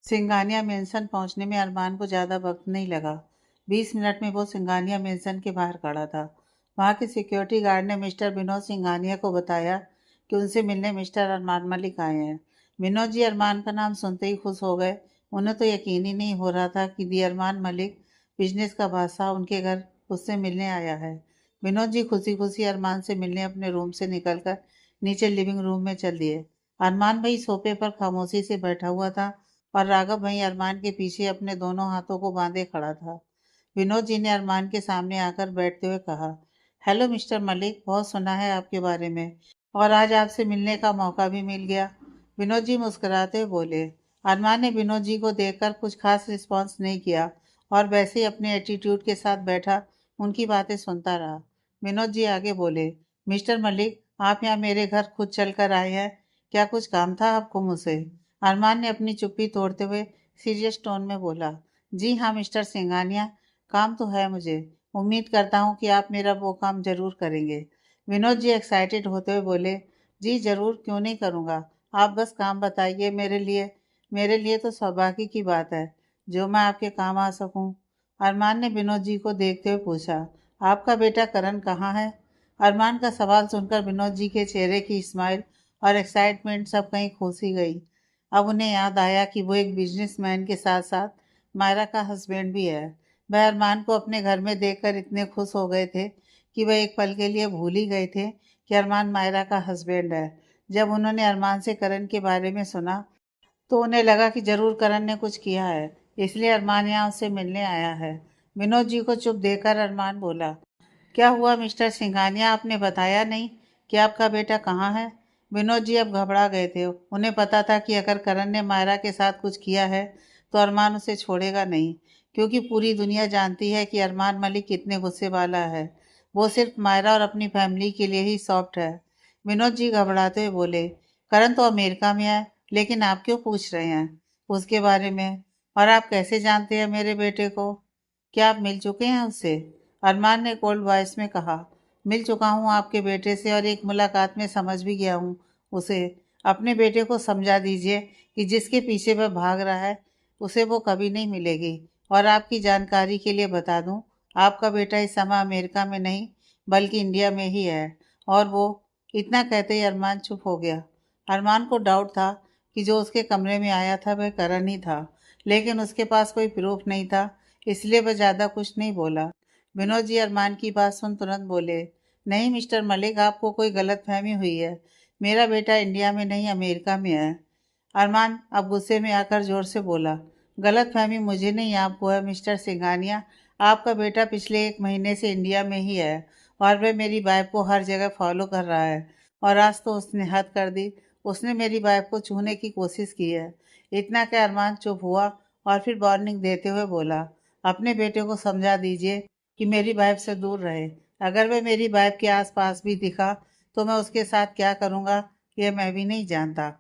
Singhania mention पहुंचने में अरमान को ज़्यादा वक्त नहीं लगा। 20 मिनट में वो सिंगानिया मेंशन के बाहर खड़ा था। वहां के सिक्योरिटी गार्ड ने मिस्टर विनोद सिंगानिया को बताया कि उनसे मिलने मिस्टर अरमान मलिक आए हैं। विनोद जी अरमान का नाम सुनते ही खुश हो गए। उन्हें तो यकीन ही नहीं हो रहा था कि दी अरमान मलिक, बिजनेस का बादशाह, उनके घर उससे मिलने आया है। विनोद जी खुशी खुशी अरमान से मिलने अपने रूम से निकलकर नीचे लिविंग रूम में चल दिए। अरमान भाई सोफे पर खामोशी से बैठा हुआ था और राघव वहीं अरमान के पीछे अपने दोनों हाथों को बांधे खड़ा था। विनोद जी ने अरमान के सामने आकर बैठते हुए कहा, हेलो मिस्टर मलिक, बहुत सुना है आपके बारे में और आज आपसे मिलने का मौका भी मिल गया। विनोद जी मुस्कुराते हुए बोले। अरमान ने विनोद जी को देखकर कुछ खास रिस्पॉन्स नहीं किया और वैसे ही अपने एटीट्यूड के साथ बैठा उनकी बातें सुनता रहा। विनोद जी आगे बोले, मिस्टर मलिक, आप यहाँ मेरे घर खुद चल कर आए हैं, क्या कुछ काम था आपको मुझसे? अरमान ने अपनी चुप्पी तोड़ते हुए सीरियस टोन में बोला, जी हाँ मिस्टर सिंघानिया, काम तो है मुझे। उम्मीद करता हूँ कि आप मेरा वो काम जरूर करेंगे। विनोद जी एक्साइटेड होते हुए बोले, जी जरूर, क्यों नहीं करूँगा। आप बस काम बताइए, मेरे लिए तो सौभाग्य की बात है जो मैं आपके काम आ सकूं। अरमान ने विनोद जी को देखते हुए पूछा, आपका बेटा करण कहाँ है? अरमान का सवाल सुनकर विनोद जी के चेहरे की स्माइल और एक्साइटमेंट सब कहीं खो सी गई। अब उन्हें याद आया कि वो एक बिजनेसमैन के साथ साथ मायरा का हस्बैंड भी है। वह अरमान को अपने घर में देखकर इतने खुश हो गए थे कि वह एक पल के लिए भूल ही गए थे कि अरमान मायरा का हस्बैंड है। जब उन्होंने अरमान से करण के बारे में सुना तो उन्हें लगा कि जरूर करण ने कुछ किया है, इसलिए अरमान यहाँ उससे मिलने आया है। विनोद जी को चुप देखकर अरमान बोला, क्या हुआ मिस्टर सिंघानिया, आपने बताया नहीं कि आपका बेटा कहाँ है? विनोद जी अब घबरा गए थे। उन्हें पता था कि अगर करण ने मायरा के साथ कुछ किया है तो अरमान उसे छोड़ेगा नहीं, क्योंकि पूरी दुनिया जानती है कि अरमान मलिक कितने गुस्से वाला है। वो सिर्फ मायरा और अपनी फैमिली के लिए ही सॉफ्ट है। विनोद जी घबराते हुए बोले, करण तो अमेरिका में है, लेकिन आप क्यों पूछ रहे हैं उसके बारे में? और आप कैसे जानते हैं मेरे बेटे को? क्या आप मिल चुके हैं उससे? अरमान ने कोल्ड वॉइस में कहा, मिल चुका हूँ आपके बेटे से और एक मुलाकात में समझ भी गया हूँ उसे। अपने बेटे को समझा दीजिए कि जिसके पीछे वह भाग रहा है उसे वो कभी नहीं मिलेगी। और आपकी जानकारी के लिए बता दूं, आपका बेटा इस समय अमेरिका में नहीं बल्कि इंडिया में ही है। और वो, इतना कहते ही अरमान चुप हो गया। अरमान को डाउट था कि जो उसके कमरे में आया था वह करण ही था, लेकिन उसके पास कोई प्रूफ नहीं था, इसलिए वह ज़्यादा कुछ नहीं बोला। विनोद जी अरमान की बात सुन तुरंत बोले, नहीं मिस्टर मलिक, आपको कोई गलतफहमी हुई है। मेरा बेटा इंडिया में नहीं अमेरिका में है। अरमान अब गुस्से में आकर जोर से बोला, गलतफहमी मुझे नहीं आपको है मिस्टर सिंघानिया। आपका बेटा पिछले 1 महीने से इंडिया में ही है और वह मेरी वाइफ को हर जगह फॉलो कर रहा है। और आज तो उसने हद कर दी, उसने मेरी वाइफ को छूने की कोशिश की है। इतना क्या अरमान चुप हुआ और फिर वार्निंग देते हुए बोला, अपने बेटे को समझा दीजिए कि मेरी वाइफ से दूर रहे। अगर वह मेरी वाइफ के आसपास भी दिखा तो मैं उसके साथ क्या करूँगा यह मैं भी नहीं जानता।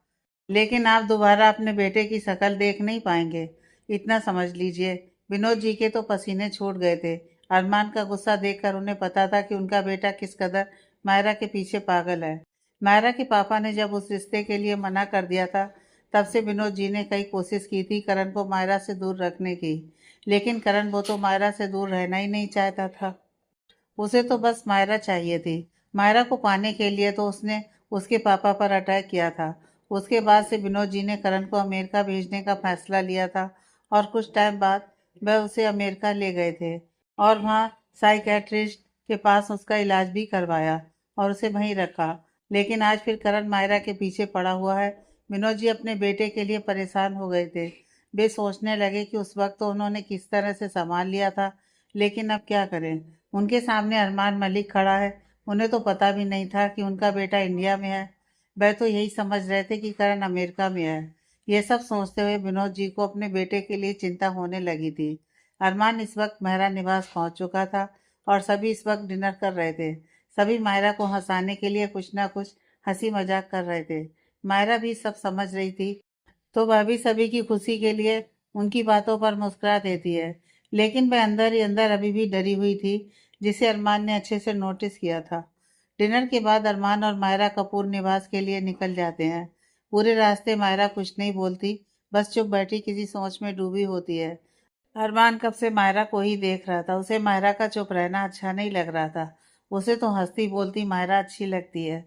लेकिन आप दोबारा अपने बेटे की शक्ल देख नहीं पाएंगे, इतना समझ लीजिए। विनोद जी के तो पसीने छूट गए थे। अरमान का गुस्सा देखकर उन्हें पता था कि उनका बेटा किस कदर मायरा के पीछे पागल है। मायरा के पापा ने जब उस रिश्ते के लिए मना कर दिया था, तब से विनोद जी ने कई कोशिश की थी करण को मायरा से दूर रखने की, लेकिन करण वो तो मायरा से दूर रहना ही नहीं चाहता था। उसे तो बस मायरा चाहिए थी। मायरा को पाने के लिए तो उसने उसके पापा पर अटैक किया था। उसके बाद से विनोद जी ने करण को अमेरिका भेजने का फैसला लिया था और कुछ टाइम बाद वह उसे अमेरिका ले गए थे और वहाँ साइकेट्रिस्ट के पास उसका इलाज भी करवाया और उसे वहीं रखा। लेकिन आज फिर करण मायरा के पीछे पड़ा हुआ है। विनोद जी अपने बेटे के लिए परेशान हो गए थे। वे सोचने लगे कि उस वक्त तो उन्होंने किस तरह से संभाल लिया था, लेकिन अब क्या करें। उनके सामने अरमान मलिक खड़ा है। उन्हें तो पता भी नहीं था कि उनका बेटा इंडिया में है। वह तो यही समझ रहे थे कि करण अमेरिका में है। ये सब सोचते हुए विनोद जी को अपने बेटे के लिए चिंता होने लगी थी। अरमान इस वक्त मेहरा निवास पहुंच चुका था और सभी इस वक्त डिनर कर रहे थे। सभी मायरा को हंसाने के लिए कुछ ना कुछ हंसी मजाक कर रहे थे। मायरा भी सब समझ रही थी, तो वह भी सभी की खुशी के लिए उनकी बातों पर मुस्कुरा देती है। लेकिन वह अंदर ही अंदर अभी भी डरी हुई थी, जिसे अरमान ने अच्छे से नोटिस किया था। डिनर के बाद अरमान और मायरा कपूर निवास के लिए निकल जाते हैं। पूरे रास्ते मायरा कुछ नहीं बोलती, बस चुप बैठी किसी सोच में डूबी होती है। अरमान कब से मायरा को ही देख रहा था। उसे मायरा का चुप रहना अच्छा नहीं लग रहा था। उसे तो हंसती बोलती मायरा अच्छी लगती है।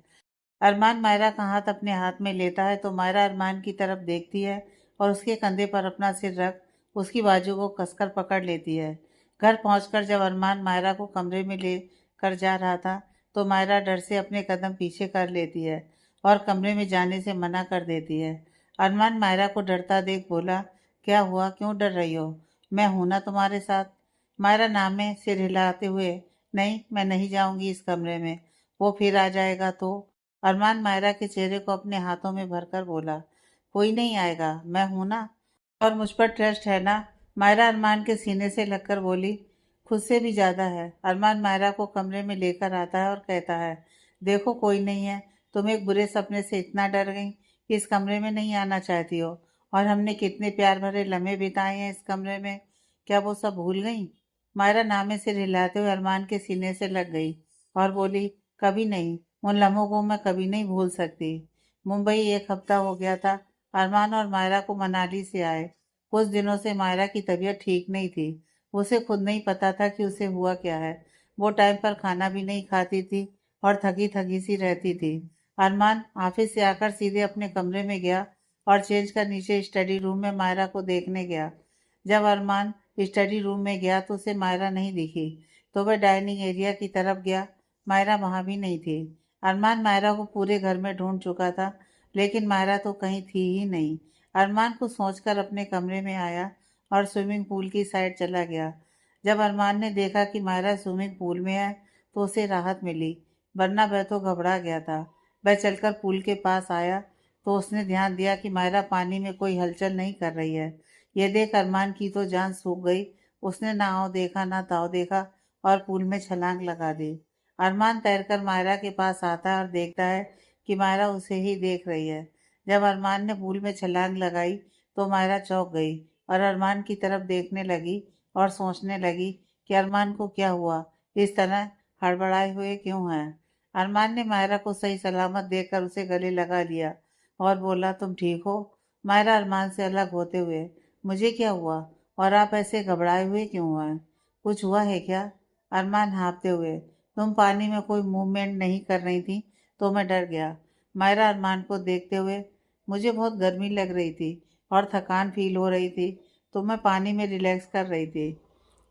अरमान मायरा का हाथ अपने हाथ में लेता है तो मायरा अरमान की तरफ देखती है और उसके कंधे पर अपना सिर रख उसकी बाजू को कसकर पकड़ लेती है। घर पहुंचकर जब अरमान मायरा को कमरे में ले कर जा रहा था तो मायरा डर से अपने कदम पीछे कर लेती है और कमरे में जाने से मना कर देती है। अरमान मायरा को डरता देख बोला, क्या हुआ, क्यों डर रही हो? मैं हूं ना तुम्हारे साथ। मायरा नाम में सिर हिलाते हुए, नहीं मैं नहीं जाऊंगी इस कमरे में, वो फिर आ जाएगा तो। अरमान मायरा के चेहरे को अपने हाथों में भरकर बोला, कोई नहीं आएगा, मैं हूं ना, और मुझ पर ट्रस्ट है ना। मायरा अरमान के सीने से लगकर बोली, खुद से भी ज्यादा है। अरमान मायरा को कमरे में लेकर आता है और कहता है, देखो कोई नहीं है, तुम एक बुरे सपने से इतना डर गई कि इस कमरे में नहीं आना चाहती हो, और हमने कितने प्यार भरे लम्हे बिताए हैं इस कमरे में, क्या वो सब भूल गई? मायरा नामे सिर हिलाते हुए अरमान के सीने से लग गई और बोली, कभी नहीं, उन लम्हों को मैं कभी नहीं भूल सकती। मुंबई 1 हफ्ता हो गया था। अरमान और मायरा को मनाली से आए। कुछ दिनों से मायरा की तबीयत ठीक नहीं थी। उसे खुद नहीं पता था कि उसे हुआ क्या है। वो टाइम पर खाना भी नहीं खाती थी और थकी थकी सी रहती थी। अरमान ऑफिस से आकर सीधे अपने कमरे में गया और चेंज कर नीचे स्टडी रूम में मायरा को देखने गया। जब अरमान स्टडी रूम में गया तो उसे मायरा नहीं दिखी, तो वह डाइनिंग एरिया की तरफ गया। मायरा वहां भी नहीं थी। अरमान मायरा को पूरे घर में ढूंढ चुका था, लेकिन मायरा तो कहीं थी ही नहीं। अरमान को सोचकर अपने कमरे में आया और स्विमिंग पूल की साइड चला गया। जब अरमान ने देखा कि मायरा स्विमिंग पूल में है तो उसे राहत मिली, वरना वह तो घबरा गया था। वह चलकर पूल के पास आया तो उसने ध्यान दिया कि मायरा पानी में कोई हलचल नहीं कर रही है। यह देख अरमान की तो जान सूख गई। उसने ना आओ देखा ना ताव देखा और पूल में छलांग लगा दी। अरमान तैरकर मायरा के पास आता है और देखता है कि मायरा उसे ही देख रही है। जब अरमान ने पूल में छलांग लगाई तो मायरा चौंक गई और अरमान की तरफ देखने लगी और सोचने लगी कि अरमान को क्या हुआ, इस तरह हड़बड़ाए हुए क्यों है। अरमान ने मायरा को सही सलामत देखकर उसे गले लगा लिया और बोला, तुम ठीक हो? मायरा अरमान से अलग होते हुए, मुझे क्या हुआ, और आप ऐसे घबराए हुए क्यों हैं? कुछ हुआ है क्या? अरमान हाँफते हुए, तुम पानी में कोई मूवमेंट नहीं कर रही थी तो मैं डर गया। मायरा अरमान को देखते हुए, मुझे बहुत गर्मी लग रही थी और थकान फील हो रही थी तो मैं पानी में रिलैक्स कर रही थी।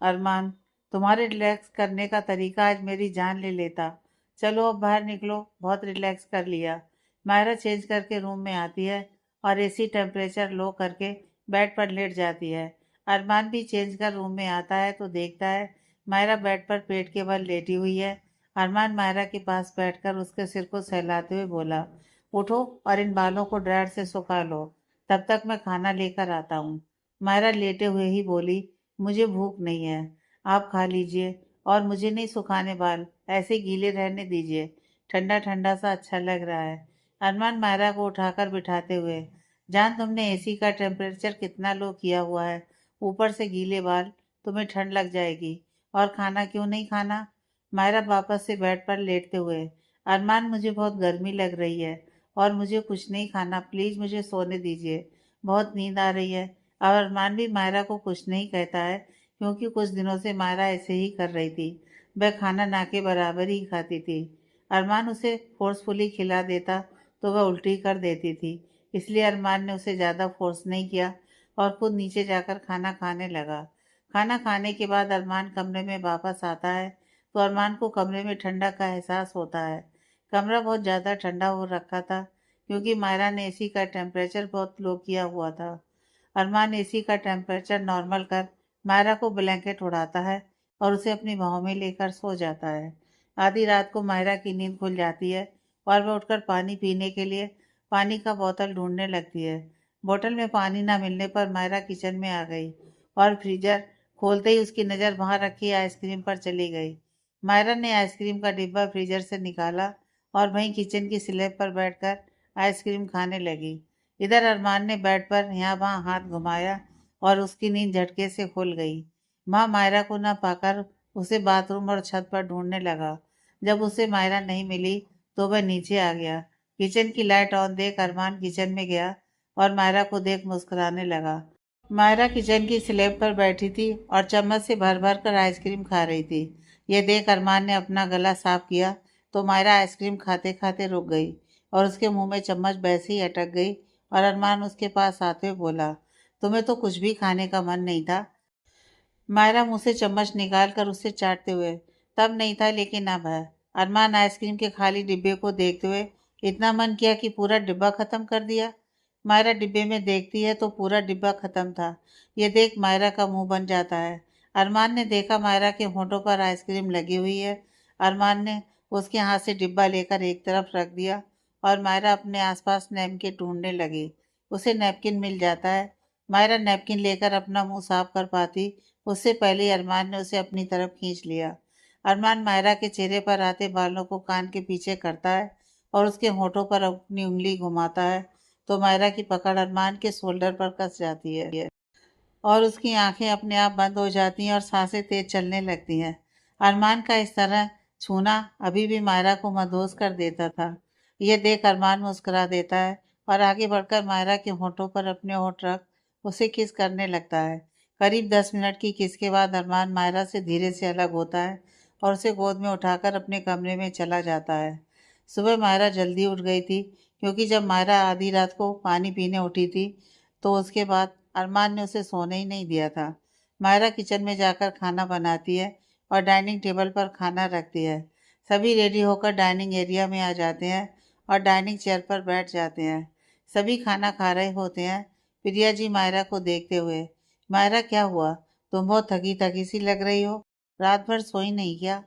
अरमान, तुम्हारे रिलैक्स करने का तरीका आज मेरी जान ले लेता। चलो अब बाहर निकलो, बहुत रिलैक्स कर लिया। मायरा चेंज करके रूम में आती है और एसी टेम्परेचर लो करके बेड पर लेट जाती है। अरमान भी चेंज कर रूम में आता है तो देखता है मायरा बेड पर पेट के बल लेटी हुई है। अरमान मायरा के पास बैठकर उसके सिर को सहलाते हुए बोला, उठो और इन बालों को ड्रायर से सुखा लो, तब तक मैं खाना लेकर आता हूँ। मायरा लेटे हुए ही बोली, मुझे भूख नहीं है, आप खा लीजिए, और मुझे नहीं सुखाने बाल, ऐसे गीले रहने दीजिए, ठंडा ठंडा सा अच्छा लग रहा है। अरमान मायरा को उठाकर बिठाते हुए, जान तुमने एसी का टेम्परेचर कितना लो किया हुआ है, ऊपर से गीले बाल, तुम्हें ठंड लग जाएगी, और खाना क्यों नहीं खाना? मायरा वापस से बेड पर लेटते हुए, अरमान मुझे बहुत गर्मी लग रही है और मुझे कुछ नहीं खाना, प्लीज़ मुझे सोने दीजिए, बहुत नींद आ रही है। और अरमान भी मायरा को कुछ नहीं कहता है क्योंकि कुछ दिनों से मायरा ऐसे ही कर रही थी। वह खाना ना के बराबर ही खाती थी। अरमान उसे फोर्सफुली खिला देता तो वह उल्टी कर देती थी, इसलिए अरमान ने उसे ज़्यादा फोर्स नहीं किया और खुद नीचे जाकर खाना खाने लगा। खाना खाने के बाद अरमान कमरे में वापस आता है तो अरमान को कमरे में ठंडा का एहसास होता है। कमरा बहुत ज़्यादा ठंडा हो रखा था क्योंकि मायरा ने एसी का टेम्परेचर बहुत लो किया हुआ था। अरमान एसी का टेम्परेचर नॉर्मल कर मायरा को ब्लैंकेट उड़ाता है और उसे अपनी बाहों में लेकर सो जाता है। आधी रात को मायरा की नींद खुल जाती है और वह उठकर पानी पीने के लिए पानी का बोतल ढूंढने लगती है। बोतल में पानी न मिलने पर मायरा किचन में आ गई और फ्रीजर खोलते ही उसकी नज़र वहां रखी आइसक्रीम पर चली गई। मायरा ने आइसक्रीम का डिब्बा फ्रीजर से निकाला और वहीं किचन की स्लैब पर बैठकर आइसक्रीम खाने लगी। इधर अरमान ने बेड पर यहाँ वहाँ हाथ घुमाया और उसकी नींद झटके से खुल गई। माँ मायरा को न पाकर उसे बाथरूम और छत पर ढूंढने लगा। जब उसे मायरा नहीं मिली तो वह नीचे आ गया। किचन की लाइट ऑन देख अरमान किचन में गया और मायरा को देख मुस्कुराने लगा। मायरा किचन की स्लैब पर बैठी थी और चम्मच से भर भर कर आइसक्रीम खा रही थी। ये देख अरमान ने अपना गला साफ किया तो मायरा आइसक्रीम खाते खाते रुक गई और उसके मुंह में चम्मच वैसे ही अटक गई। और अरमान उसके पास आते हुए बोला, तुम्हें तो कुछ भी खाने का मन नहीं था? मायरा मुंह से चम्मच निकाल कर उसे चाटते हुए, तब नहीं था लेकिन अब है। अरमान आइसक्रीम के खाली डिब्बे को देखते हुए, इतना मन किया कि पूरा डिब्बा खत्म कर दिया? मायरा डिब्बे में देखती है तो पूरा डिब्बा खत्म था। ये देख मायरा का मुंह बन जाता है। अरमान ने देखा मायरा के होठों पर आइसक्रीम लगी हुई है। अरमान ने उसके हाथ से डिब्बा लेकर एक तरफ रख दिया और मायरा अपने आसपास नैपकिन ढूंढने लगी। उसे नैपकिन मिल जाता है। मायरा नैपकिन लेकर अपना मुंह साफ कर पाती उससे पहले ही अरमान ने उसे अपनी तरफ खींच लिया। अरमान मायरा के चेहरे पर आते बालों को कान के पीछे करता है और उसके होठों पर अपनी उंगली घुमाता है तो मायरा की पकड़ अरमान के शोल्डर पर कस जाती है और उसकी आंखें अपने आप बंद हो जाती हैं और सांसें तेज चलने लगती हैं। अरमान का इस तरह छूना अभी भी मायरा को मदहोश कर देता था। यह देख अरमान मुस्कुरा देता है और आगे बढ़कर मायरा के होठों पर अपने होठ रख उसे किस करने लगता है। करीब 10 मिनट की किस के बाद अरमान मायरा से धीरे से अलग होता है और उसे गोद में उठाकर अपने कमरे में चला जाता है। सुबह मायरा जल्दी उठ गई थी क्योंकि जब मायरा आधी रात को पानी पीने उठी थी तो उसके बाद अरमान ने उसे सोने ही नहीं दिया था। मायरा किचन में जाकर खाना बनाती है और डाइनिंग टेबल पर खाना रखती है। सभी रेडी होकर डाइनिंग एरिया में आ जाते हैं और डाइनिंग चेयर पर बैठ जाते हैं। सभी खाना खा रहे होते हैं। प्रिया जी मायरा को देखते हुए, मायरा क्या हुआ? तुम बहुत थकी थकी सी लग रही हो। रात भर सोई नहीं क्या?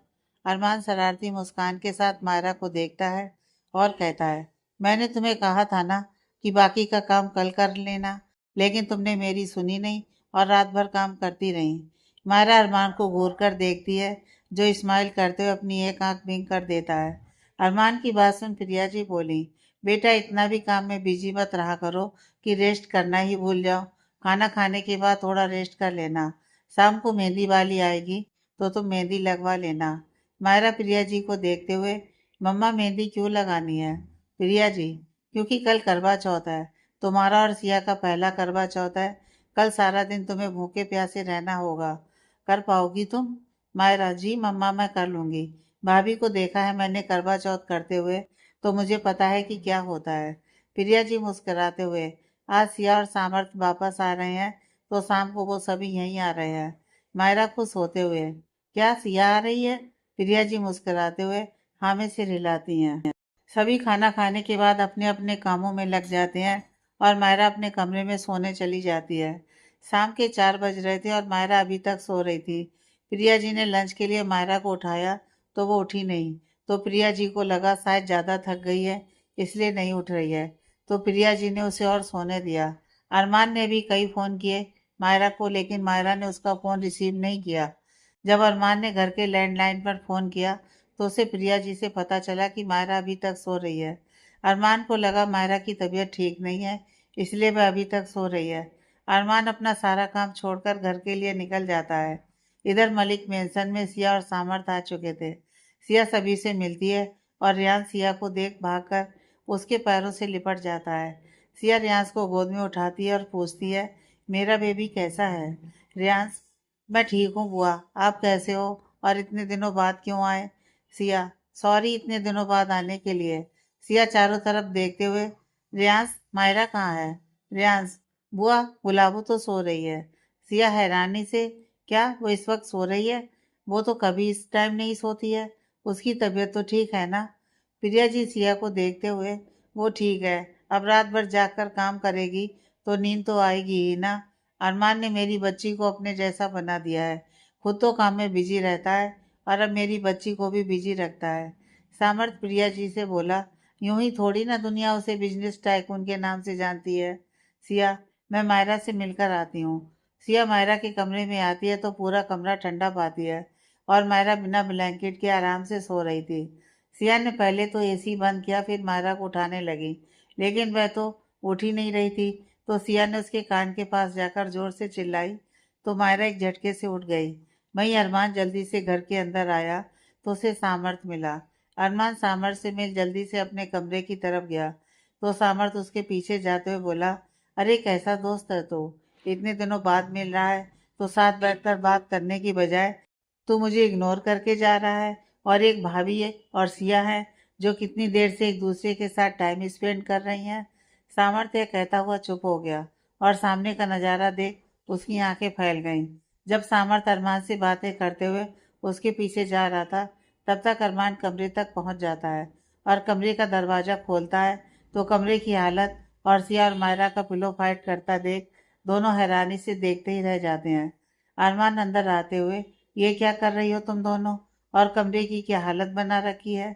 अरमान शरारती मुस्कान के साथ मायरा को देखता है और कहता है, मैंने तुम्हें कहा था ना कि बाकी का काम कल कर लेना, लेकिन तुमने मेरी सुनी नहीं और रात भर काम करती रही। मायरा अरमान को घूर कर देखती है जो स्माइल करते हुए अपनी एक आंख बिंग कर देता है। अरमान की बात सुन प्रिया जी बोली, बेटा इतना भी काम में बिजी मत रहा करो कि रेस्ट करना ही भूल जाओ। खाना खाने के बाद थोड़ा रेस्ट कर लेना। शाम को मेहंदी वाली आएगी तो तुम मेहंदी लगवा लेना। मायरा प्रिया जी को देखते हुए, मम्मा मेहंदी क्यों लगानी है? प्रिया जी, क्योंकि कल करवा चौथ है। तुम्हारा और सिया का पहला करवा चौथ है। कल सारा दिन तुम्हें भूखे प्यासे रहना होगा। कर पाओगी तुम? मायरा जी मम्मा मैं कर लूंगी। भाभी को देखा है मैंने करवा चौथ करते हुए, तो मुझे पता है कि क्या होता है। प्रिया जी मुस्कुराते हुए, आज सिया और सामर्थ वापस आ रहे हैं तो शाम को वो सभी यहीं आ रहे हैं। मायरा खुश होते हुए, क्या सिया आ रही है? प्रिया जी मुस्कुराते हुए हाँ में सिर हिलाती हैं। सभी खाना खाने के बाद अपने अपने कामों में लग जाते हैं और मायरा अपने कमरे में सोने चली जाती है। शाम के 4 बज रहे थे और मायरा अभी तक सो रही थी। प्रिया जी ने लंच के लिए मायरा को उठाया तो वो उठी नहीं। तो प्रिया जी को लगा शायद ज़्यादा थक गई है इसलिए नहीं उठ रही है। तो प्रिया जी ने उसे और सोने दिया। अरमान ने भी कई फ़ोन किए मायरा को, लेकिन मायरा ने उसका फ़ोन रिसीव नहीं किया। जब अरमान ने घर के लैंडलाइन पर फ़ोन किया तो उसे प्रिया जी से पता चला कि मायरा अभी तक सो रही है। अरमान को लगा मायरा की तबीयत ठीक नहीं है इसलिए वह अभी तक सो रही है। अरमान अपना सारा काम छोड़कर घर के लिए निकल जाता है। इधर मलिक मेंशन में सिया और सामर्थ आ चुके थे। सिया सभी से मिलती है और रियान सिया को देख भागकर उसके पैरों से लिपट जाता है। सिया रियांश को गोद में उठाती है और पूछती है, मेरा बेबी कैसा है? रियांश, मैं ठीक हूँ बुआ, आप कैसे हो और इतने दिनों बाद क्यों आए? सिया, सॉरी इतने दिनों बाद आने के लिए। सिया चारों तरफ देखते हुए, रियांश मायरा कहाँ है? रियांश, बुआ गुलाबो तो सो रही है। सिया हैरानी से, क्या वो इस वक्त सो रही है? वो तो कभी इस टाइम नहीं सोती है। उसकी तबीयत तो ठीक है ना? प्रिया जी सिया को देखते हुए, वो ठीक है, अब रात भर जागकर काम करेगी तो नींद तो आएगी ही ना। अरमान ने मेरी बच्ची को अपने जैसा बना दिया है। खुद तो काम में बिजी रहता है और अब मेरी बच्ची को भी बिजी रखता है। सामर्थ प्रिया जी से बोला, यूं ही थोड़ी ना दुनिया उसे बिजनेस टाइकून के नाम से जानती है। सिया, मैं मायरा से मिलकर आती हूँ। सिया मायरा के कमरे में आती है तो पूरा कमरा ठंडा पाती है और मायरा बिना ब्लैंकेट के आराम से सो रही थी। सिया ने पहले तो एसी बंद किया फिर मायरा को उठाने लगी, लेकिन वह तो उठ ही नहीं रही थी। तो सिया ने उसके कान के पास जाकर जोर से चिल्लाई तो मायरा एक झटके से उठ गई। वहीं अरमान जल्दी से घर के अंदर आया तो उसे सामर्थ मिला। अरमान सामर्थ से मिल जल्दी से अपने कमरे की तरफ गया तो सामर्थ उसके पीछे जाते हुए बोला, अरे कैसा दोस्त है तू, इतने दिनों बाद मिल रहा है तो साथ बैठकर बात करने की बजाय तू मुझे इग्नोर करके जा रहा है। और एक भाभी है और सिया है जो कितनी देर से एक दूसरे के साथ टाइम स्पेंड कर रही हैं। सामर्थ्य कहता हुआ चुप हो गया और सामने का नज़ारा देख उसकी आंखें फैल गईं। जब सामर्थ अरमान से बातें करते हुए उसके पीछे जा रहा था, तब तक अरमान कमरे तक पहुंच जाता है और कमरे का दरवाज़ा खोलता है तो कमरे की हालत और सिया और मायरा का पिलो फाइट करता देख दोनों हैरानी से देखते ही रह जाते हैं। अरमान अंदर आते हुए, ये क्या कर रही हो तुम दोनों, और कमरे की क्या हालत बना रखी है।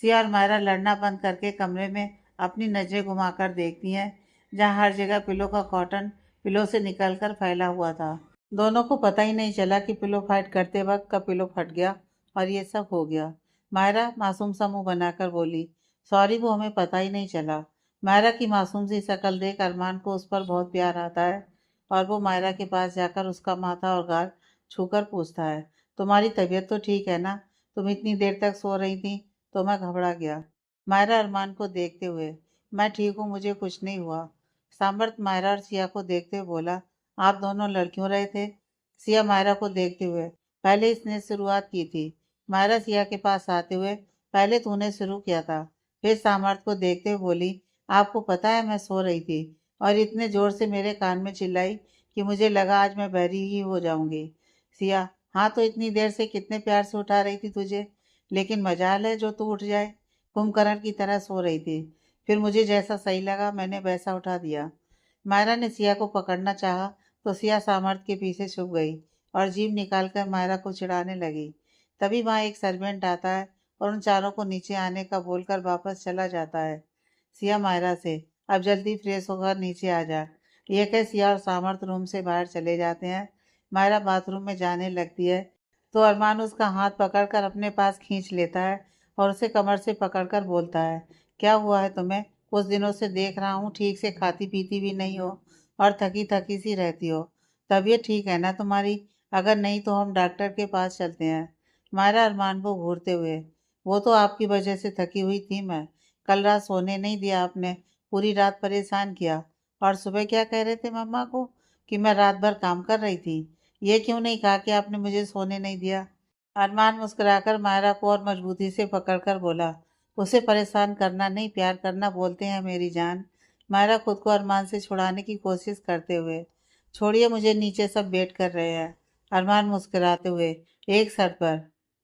सिया और मायरा लड़ना बंद करके कमरे में अपनी नजरें घुमाकर देखती हैं, जहाँ हर जगह पिलो का कॉटन पिलो से निकलकर फैला हुआ था। दोनों को पता ही नहीं चला कि पिलो फाइट करते वक्त का पिलो फट गया और ये सब हो गया। मायरा मासूम सा मुंह बनाकर बोली, सॉरी, वो हमें पता ही नहीं चला। मायरा की मासूम सी शक्ल देख अरमान को उस पर बहुत प्यार आता है और वो मायरा के पास जाकर उसका माथा और गाल छूकर पूछता है, तुम्हारी तबीयत तो ठीक है ना? तुम इतनी देर तक सो रही थी तो मैं घबरा गया। मायरा अरमान को देखते हुए, मैं ठीक हूँ, मुझे कुछ नहीं हुआ। सामर्थ मायरा और सिया को देखते हुए बोला, आप दोनों लड़ क्यों रहे थे? सिया मायरा को देखते हुए, पहले इसने शुरुआत की थी। मायरा सिया के पास आते हुए, पहले तूने शुरू किया था। फिर सामर्थ को देखते हुए बोली, आपको पता है मैं सो रही थी और इतने जोर से मेरे कान में चिल्लाई कि मुझे लगा आज मैं बहरी ही हो जाऊंगी। सिया, हाँ तो इतनी देर से कितने प्यार से उठा रही थी तुझे, लेकिन मजाल है जो तू उठ जाए। कुंभकर्ण की तरह सो रही थी, फिर मुझे जैसा सही लगा मैंने वैसा उठा दिया। मायरा ने सिया को पकड़ना चाहा तो सिया सामर्थ के पीछे छुप गई और जीभ निकालकर मायरा को चिढ़ाने लगी। तभी वहाँ एक सर्वेंट आता है और उन चारों को नीचे आने का बोलकर वापस चला जाता है। सिया मायरा से, अब जल्दी फ्रेश होकर नीचे आ जा। ये कह सिया और सामर्थ रूम से बाहर चले जाते हैं। मायरा बाथरूम में जाने लगती है तो अरमान उसका हाथ पकड़कर अपने पास खींच लेता है और उसे कमर से पकड़कर बोलता है, क्या हुआ है तुम्हें? कुछ दिनों से देख रहा हूँ ठीक से खाती पीती भी नहीं हो और थकी थकी सी रहती हो। तबीयत ठीक है ना तुम्हारी? अगर नहीं तो हम डॉक्टर के पास चलते हैं। मायरा अरमान को घूरते हुए, वो तो आपकी वजह से थकी हुई थी मैं। कल रात सोने नहीं दिया आपने, पूरी रात परेशान किया। और सुबह क्या कह रहे थे मम्मा को? कि मैं रात भर काम कर रही थी। ये क्यों नहीं कहा कि आपने मुझे सोने नहीं दिया? अरमान मुस्कुराकर मायरा को और मजबूती से पकड़कर बोला, उसे परेशान करना नहीं प्यार करना बोलते हैं मेरी जान। मायरा खुद को अरमान से छुड़ाने की कोशिश करते हुए, छोड़िए मुझे नीचे सब वेट कर रहे हैं। अरमान मुस्कुराते हुए, एक शर्त पर।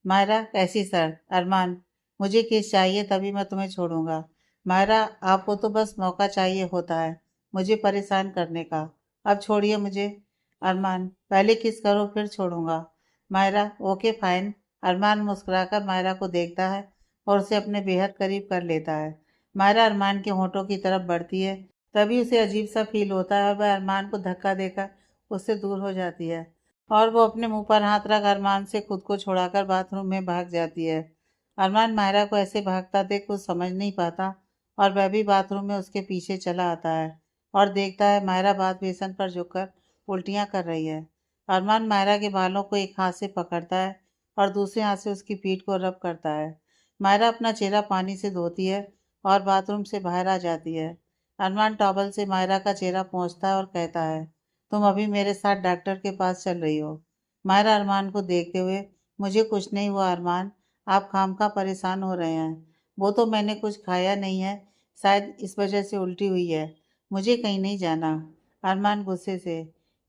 मायरा, ऐसी शर्त? अरमान, मुझे किस चाहिए तभी मैं तुम्हें छोड़ूंगा। मायरा, आपको तो बस मौका चाहिए होता है मुझे परेशान करने का। अब छोड़िए मुझे। अरमान, पहले किस करो फिर छोड़ूंगा। Myra, okay fine. अरमान मुस्कुराकर मायरा को देखता है और उसे अपने बेहद करीब कर लेता है। मायरा अरमान के होठों की तरफ बढ़ती है, तभी उसे अजीब सा फील होता है और वह अरमान को धक्का देकर उससे दूर हो जाती है और वो अपने मुंह पर हाथ रख अरमान से खुद को छुड़ाकर बाथरूम में भाग जाती है। अरमान मायरा को ऐसे भागता देख कुछ समझ नहीं पाता और वह भी बाथरूम में उसके पीछे चला आता है और देखता है मायरा बाथ बेसन पर झुककर उल्टियाँ कर रही है। अरमान मायरा के बालों को एक हाथ से पकड़ता है और दूसरे हाथ से उसकी पीठ को रब करता है। मायरा अपना चेहरा पानी से धोती है और बाथरूम से बाहर आ जाती है। अरमान टॉवल से मायरा का चेहरा पोंछता है और कहता है, तुम अभी मेरे साथ डॉक्टर के पास चल रही हो। मायरा अरमान को देखते हुए, मुझे कुछ नहीं हुआ अरमान, आप खामखा परेशान हो रहे हैं। वो तो मैंने कुछ खाया नहीं है, शायद इस वजह से उल्टी हुई है। मुझे कहीं नहीं जाना। अरमान गुस्से से,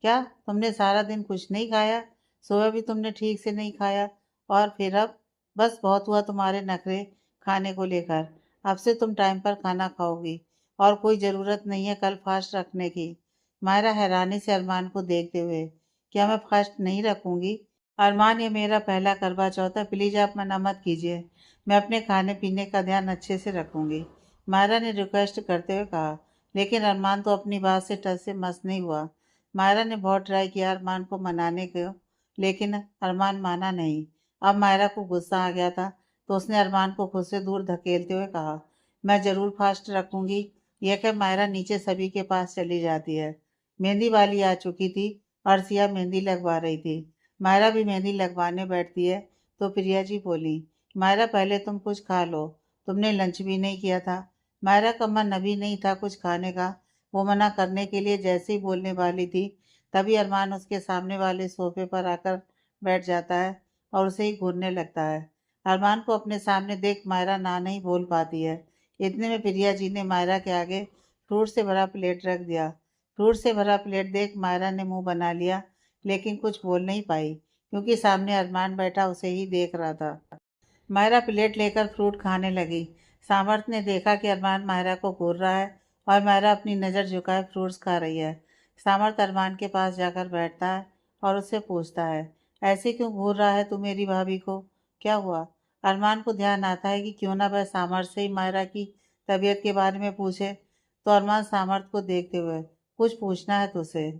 क्या तुमने सारा दिन कुछ नहीं खाया? सुबह भी तुमने ठीक से नहीं खाया और फिर अब? बस बहुत हुआ तुम्हारे नखरे खाने को लेकर। अब से तुम टाइम पर खाना खाओगी और कोई ज़रूरत नहीं है कल फास्ट रखने की। मायरा हैरानी से अरमान को देखते हुए, क्या मैं फास्ट नहीं रखूंगी? अरमान, ये मेरा पहला करवा चौथ है, प्लीज़ आप मना मत कीजिए। मैं अपने खाने पीने का ध्यान अच्छे से रखूंगी। मायरा ने रिक्वेस्ट करते हुए कहा, लेकिन अरमान तो अपनी बात से टस से मस नहीं हुआ। मायरा ने बहुत ट्राई किया अरमान को मनाने को, लेकिन अरमान माना नहीं। अब मायरा को गुस्सा आ गया था तो उसने अरमान को खुद से दूर धकेलते हुए कहा, मैं ज़रूर फास्ट रखूंगी। यह कह मायरा नीचे सभी के पास चली जाती है। मेहंदी वाली आ चुकी थी और सिया मेहंदी लगवा रही थी। मायरा भी मेहंदी लगवाने बैठती है तो प्रिया जी बोली, मायरा पहले तुम कुछ खा लो, तुमने लंच भी नहीं किया था। मायरा का मन अभी नहीं था कुछ खाने का, वो मना करने के लिए जैसे ही बोलने वाली थी, तभी अरमान उसके सामने वाले सोफे पर आकर बैठ जाता है और उसे ही घूरने लगता है। अरमान को अपने सामने देख मायरा ना नहीं बोल पाती है। इतने में प्रिया जी ने मायरा के आगे फ्रूट से भरा प्लेट रख दिया। फ्रूट से भरा प्लेट देख मायरा ने मुंह बना लिया, लेकिन कुछ बोल नहीं पाई, क्योंकि सामने अरमान बैठा उसे ही देख रहा था। मायरा प्लेट लेकर फ्रूट खाने लगी। सामर्थ ने देखा कि अरमान मायरा को घूर रहा है और मायरा अपनी नज़र झुकाए फ्रूट्स खा रही है। सामर्थ अरमान के पास जाकर बैठता है और उससे पूछता है, ऐसे क्यों घूर रहा है तू मेरी भाभी को? क्या हुआ? अरमान को ध्यान आता है कि क्यों ना वह सामर्थ से ही मायरा की तबीयत के बारे में पूछे। तो अरमान सामर्थ को देखते हुए, कुछ पूछना है तुझसे?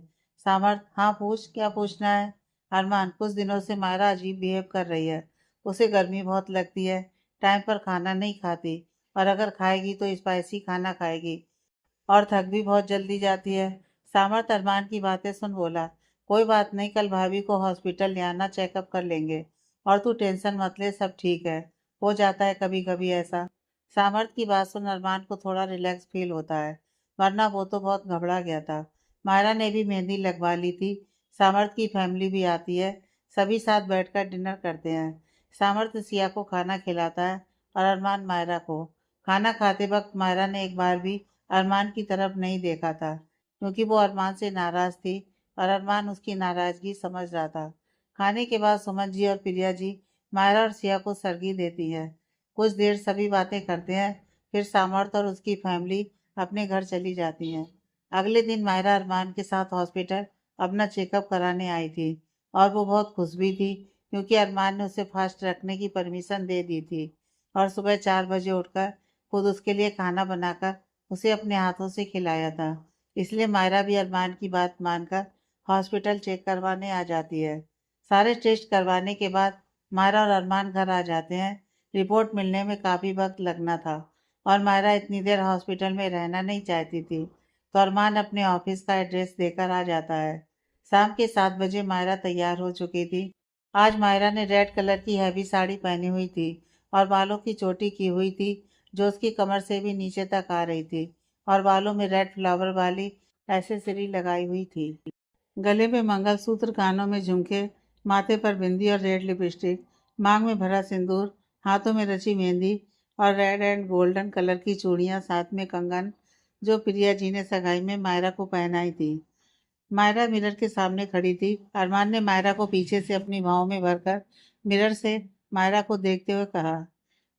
सामर्थ, हाँ पूछ, क्या पूछना है? अरमान, कुछ दिनों से मायरा अजीब बिहेव कर रही है। उसे गर्मी बहुत लगती है, टाइम पर खाना नहीं खाती, और अगर खाएगी तो स्पाइसी खाना खाएगी, और थक भी बहुत जल्दी जाती है। सामर्थ अरमान की बातें सुन बोला, कोई बात नहीं, कल भाभी को हॉस्पिटल ले आना, चेकअप कर लेंगे, और तू टेंशन मत ले, सब ठीक है। हो जाता है कभी कभी ऐसा। सामर्थ की बात सुन अरमान को थोड़ा रिलैक्स फील होता है, वरना वो तो बहुत घबरा गया था। मायरा ने भी मेहंदी लगवा ली थी। सामर्थ की फैमिली भी आती है, सभी साथ बैठकर डिनर करते हैं। सामर्थ सिया को खाना खिलाता है और अरमान मायरा को। खाना खाते वक्त मायरा ने एक बार भी अरमान की तरफ नहीं देखा था, क्योंकि वो अरमान से नाराज थी और अरमान उसकी नाराजगी समझ रहा था। खाने के बाद सुमन जी और प्रिया जी मायरा और सिया को सरगी देती है। कुछ देर सभी बातें करते हैं, फिर सामर्थ और उसकी फैमिली अपने घर चली जाती है। अगले दिन मायरा अरमान के साथ हॉस्पिटल अपना चेकअप कराने आई थी, और वो बहुत खुश भी थी, क्योंकि अरमान ने उसे फास्ट रखने की परमिशन दे दी थी, और सुबह 4 बजे उठकर खुद उसके लिए खाना बनाकर उसे अपने हाथों से खिलाया था। इसलिए मायरा भी अरमान की बात मानकर हॉस्पिटल चेक करवाने आ जाती है। सारे टेस्ट करवाने के बाद मायरा और अरमान घर आ जाते हैं। रिपोर्ट मिलने में काफ़ी वक्त लगना था, और मायरा इतनी देर हॉस्पिटल में रहना नहीं चाहती थी, तो अरमान अपने ऑफिस का एड्रेस देकर आ जाता है। शाम के 7 बजे मायरा तैयार हो चुकी थी। आज मायरा ने रेड कलर की हैवी साड़ी पहनी हुई थी और बालों की चोटी की हुई थी, जो उसकी कमर से भी नीचे तक आ रही थी, और बालों में रेड फ्लावर वाली एक्सेसरी लगाई हुई थी। गले में मंगलसूत्र, कानों में झुमके, माथे पर बिंदी और रेड लिपस्टिक, मांग में भरा सिंदूर, हाथों में रची मेहंदी और रेड एंड गोल्डन कलर की चूड़ियां, साथ में कंगन, जो प्रिया जी ने सगाई में मायरा को पहनाई थी। मायरा मिरर के सामने खड़ी थी। अरमान ने मायरा को पीछे से अपनी बाहों में भरकर मिरर से मायरा को देखते हुए कहा,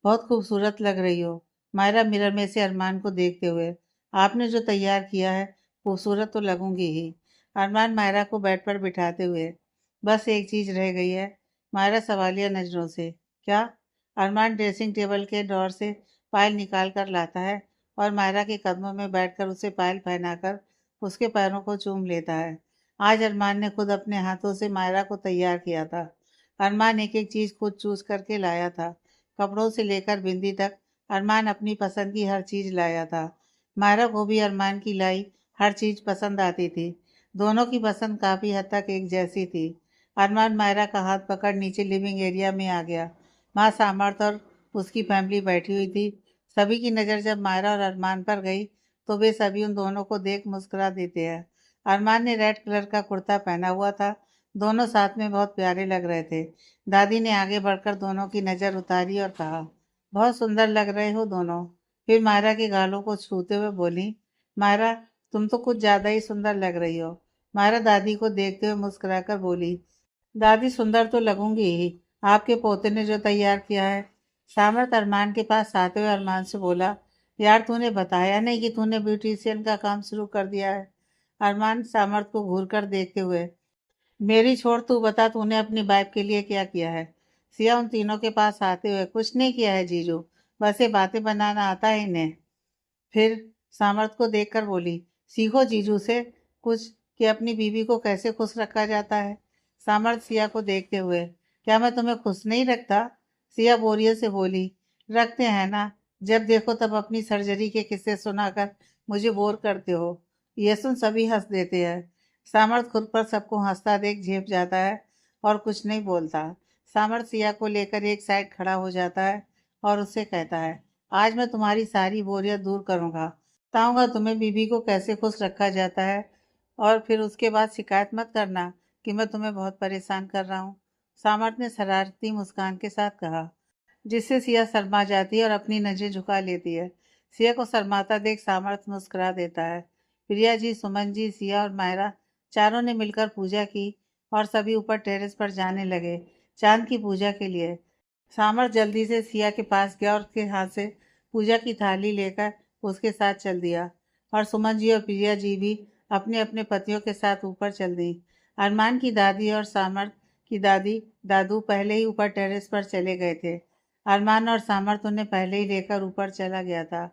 बहुत खूबसूरत लग रही हो। मायरा मिरर में से अरमान को देखते हुए, आपने जो तैयार किया है, खूबसूरत तो लगूंगी ही। अरमान मायरा को बेड पर बिठाते हुए, बस एक चीज रह गई है। मायरा सवालिया नजरों से, क्या? अरमान ड्रेसिंग टेबल के ड्रॉर से पायल निकाल कर लाता है और मायरा के कदमों में बैठकर उसे पायल पहनाकर उसके पैरों को चूम लेता है। आज अरमान ने खुद अपने हाथों से मायरा को तैयार किया था। अरमान एक एक चीज खुद चूज करके लाया था, कपड़ों से लेकर बिंदी तक। अरमान अपनी पसंद की हर चीज लाया था। मायरा को भी अरमान की लाई हर चीज पसंद आती थी। दोनों की पसंद काफी हद तक एक जैसी थी। अरमान मायरा का हाथ पकड़ नीचे लिविंग एरिया में आ गया। माँ सामर्थ और उसकी फैमिली बैठी हुई थी। सभी की नज़र जब मायरा और अरमान पर गई, तो वे सभी उन दोनों को देख मुस्कुरा देते हैं। अरमान ने रेड कलर का कुर्ता पहना हुआ था। दोनों साथ में बहुत प्यारे लग रहे थे। दादी ने आगे बढ़कर दोनों की नज़र उतारी और कहा, बहुत सुंदर लग रहे हो दोनों। फिर मायरा के गालों को छूते हुए बोली, मायरा, तुम तो कुछ ज़्यादा ही सुंदर लग रही हो। मायरा दादी को देखते हुए मुस्कुराकर बोली, दादी सुंदर तो लगूंगी ही, आपके पोते ने जो तैयार किया है। सामर्थ अरमान के पास आते हुए अरमान से बोला, यार तूने बताया नहीं कि तूने ब्यूटिशियन का काम शुरू कर दिया है। अरमान सामर्थ को घूर कर देखते हुए, मेरी छोड़, तू बता तूने अपनी वाइफ के लिए क्या किया है। सिया उन तीनों के पास आते हुए, कुछ नहीं किया है जीजू, बस ये बातें बनाना आता है इन्हें। फिर सामर्थ को देखकर बोली, सीखो जीजू से कुछ, कि अपनी बीवी को कैसे खुश रखा जाता है। सामर्थ सिया को देखते हुए, क्या मैं तुम्हें खुश नहीं रखता? सिया बोरियत से बोली, रखते हैं ना, जब देखो तब अपनी सर्जरी के किस्से सुनाकर मुझे बोर करते हो। ये सुन सभी हंस देते हैं। सामर्थ खुद पर सबको हंसता देख झेप जाता है और कुछ नहीं बोलता। सामर्थ सिया को लेकर एक साइड खड़ा हो जाता है और उससे कहता है, आज मैं तुम्हारी सारी बोरियत दूर करूंगा। बताऊंगा तुम्हें बीबी को कैसे खुश रखा जाता है, और फिर उसके बाद शिकायत मत करना कि मैं तुम्हें बहुत परेशान कर रहा हूँ। सामर्थ ने शरारती मुस्कान के साथ कहा, जिससे सिया शर्मा जाती है और अपनी नजरें झुका लेती है। सिया को शर्माता देख सामर्थ मुस्कुरा देता है। प्रिया जी, सुमन जी, सिया और मायरा चारों ने मिलकर पूजा की और सभी ऊपर टेरेस पर जाने लगे चांद की पूजा के लिए। सामर्थ जल्दी से सिया के पास गया और उसके हाथ से पूजा की थाली लेकर उसके साथ चल दिया, और सुमन जी और प्रिया जी भी अपने अपने पतियों के साथ ऊपर चल दी। अरमान की दादी और सामर्थ की दादी दादू पहले ही ऊपर टेरेस पर चले गए थे। अरमान और सामर्थ उन्हें पहले ही लेकर ऊपर चला गया था।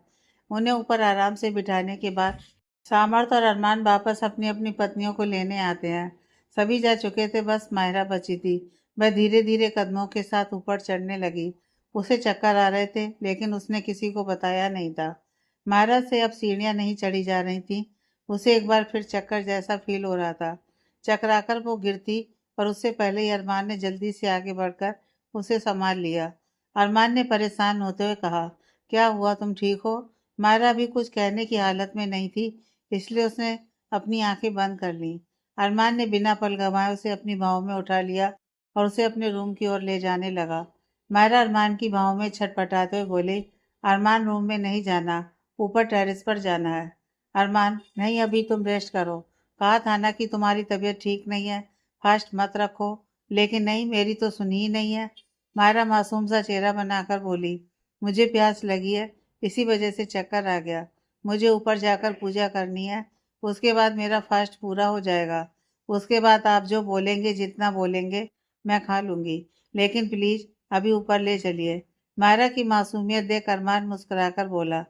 उन्हें ऊपर आराम से बिठाने के बाद सामर्थ और अरमान वापस अपनी अपनी पत्नियों को लेने आते हैं। सभी जा चुके थे, बस मायरा बची थी। वह धीरे धीरे कदमों के साथ ऊपर चढ़ने लगी। उसे चक्कर आ रहे थे, लेकिन उसने किसी को बताया नहीं था। मायरा से अब सीढ़ियां नहीं चढ़ी जा रही थी। उसे एक बार फिर चक्कर जैसा फील हो रहा था। चकराकर वो गिरती, पर उससे पहले ही अरमान ने जल्दी से आगे बढ़कर उसे संभाल लिया। अरमान ने परेशान होते हुए कहा, क्या हुआ, तुम ठीक हो? मायरा अभी कुछ कहने की हालत में नहीं थी, इसलिए उसने अपनी आंखें बंद कर लीं। अरमान ने बिना पल गंवाए उसे अपनी बाहों में उठा लिया और उसे अपने रूम की ओर ले जाने लगा। मायरा अरमान की बाहों में छटपटाते हुए बोली, अरमान, रूम में नहीं जाना, ऊपर टेरेस पर जाना है। अरमान, नहीं, अभी तुम रेस्ट करो। कहा था ना कि तुम्हारी तबीयत ठीक नहीं है, फास्ट मत रखो। लेकिन नहीं, मेरी तो सुनी ही नहीं है। मायरा मासूम सा चेहरा बनाकर बोली, मुझे प्यास लगी है, इसी वजह से चक्कर आ गया। मुझे ऊपर जाकर पूजा करनी है, उसके बाद मेरा फास्ट पूरा हो जाएगा। उसके बाद आप जो बोलेंगे, जितना बोलेंगे, मैं खा लूंगी। लेकिन प्लीज अभी ऊपर ले चलिए। मायरा की मासूमियत देख अरमान मुस्कुराकर बोला,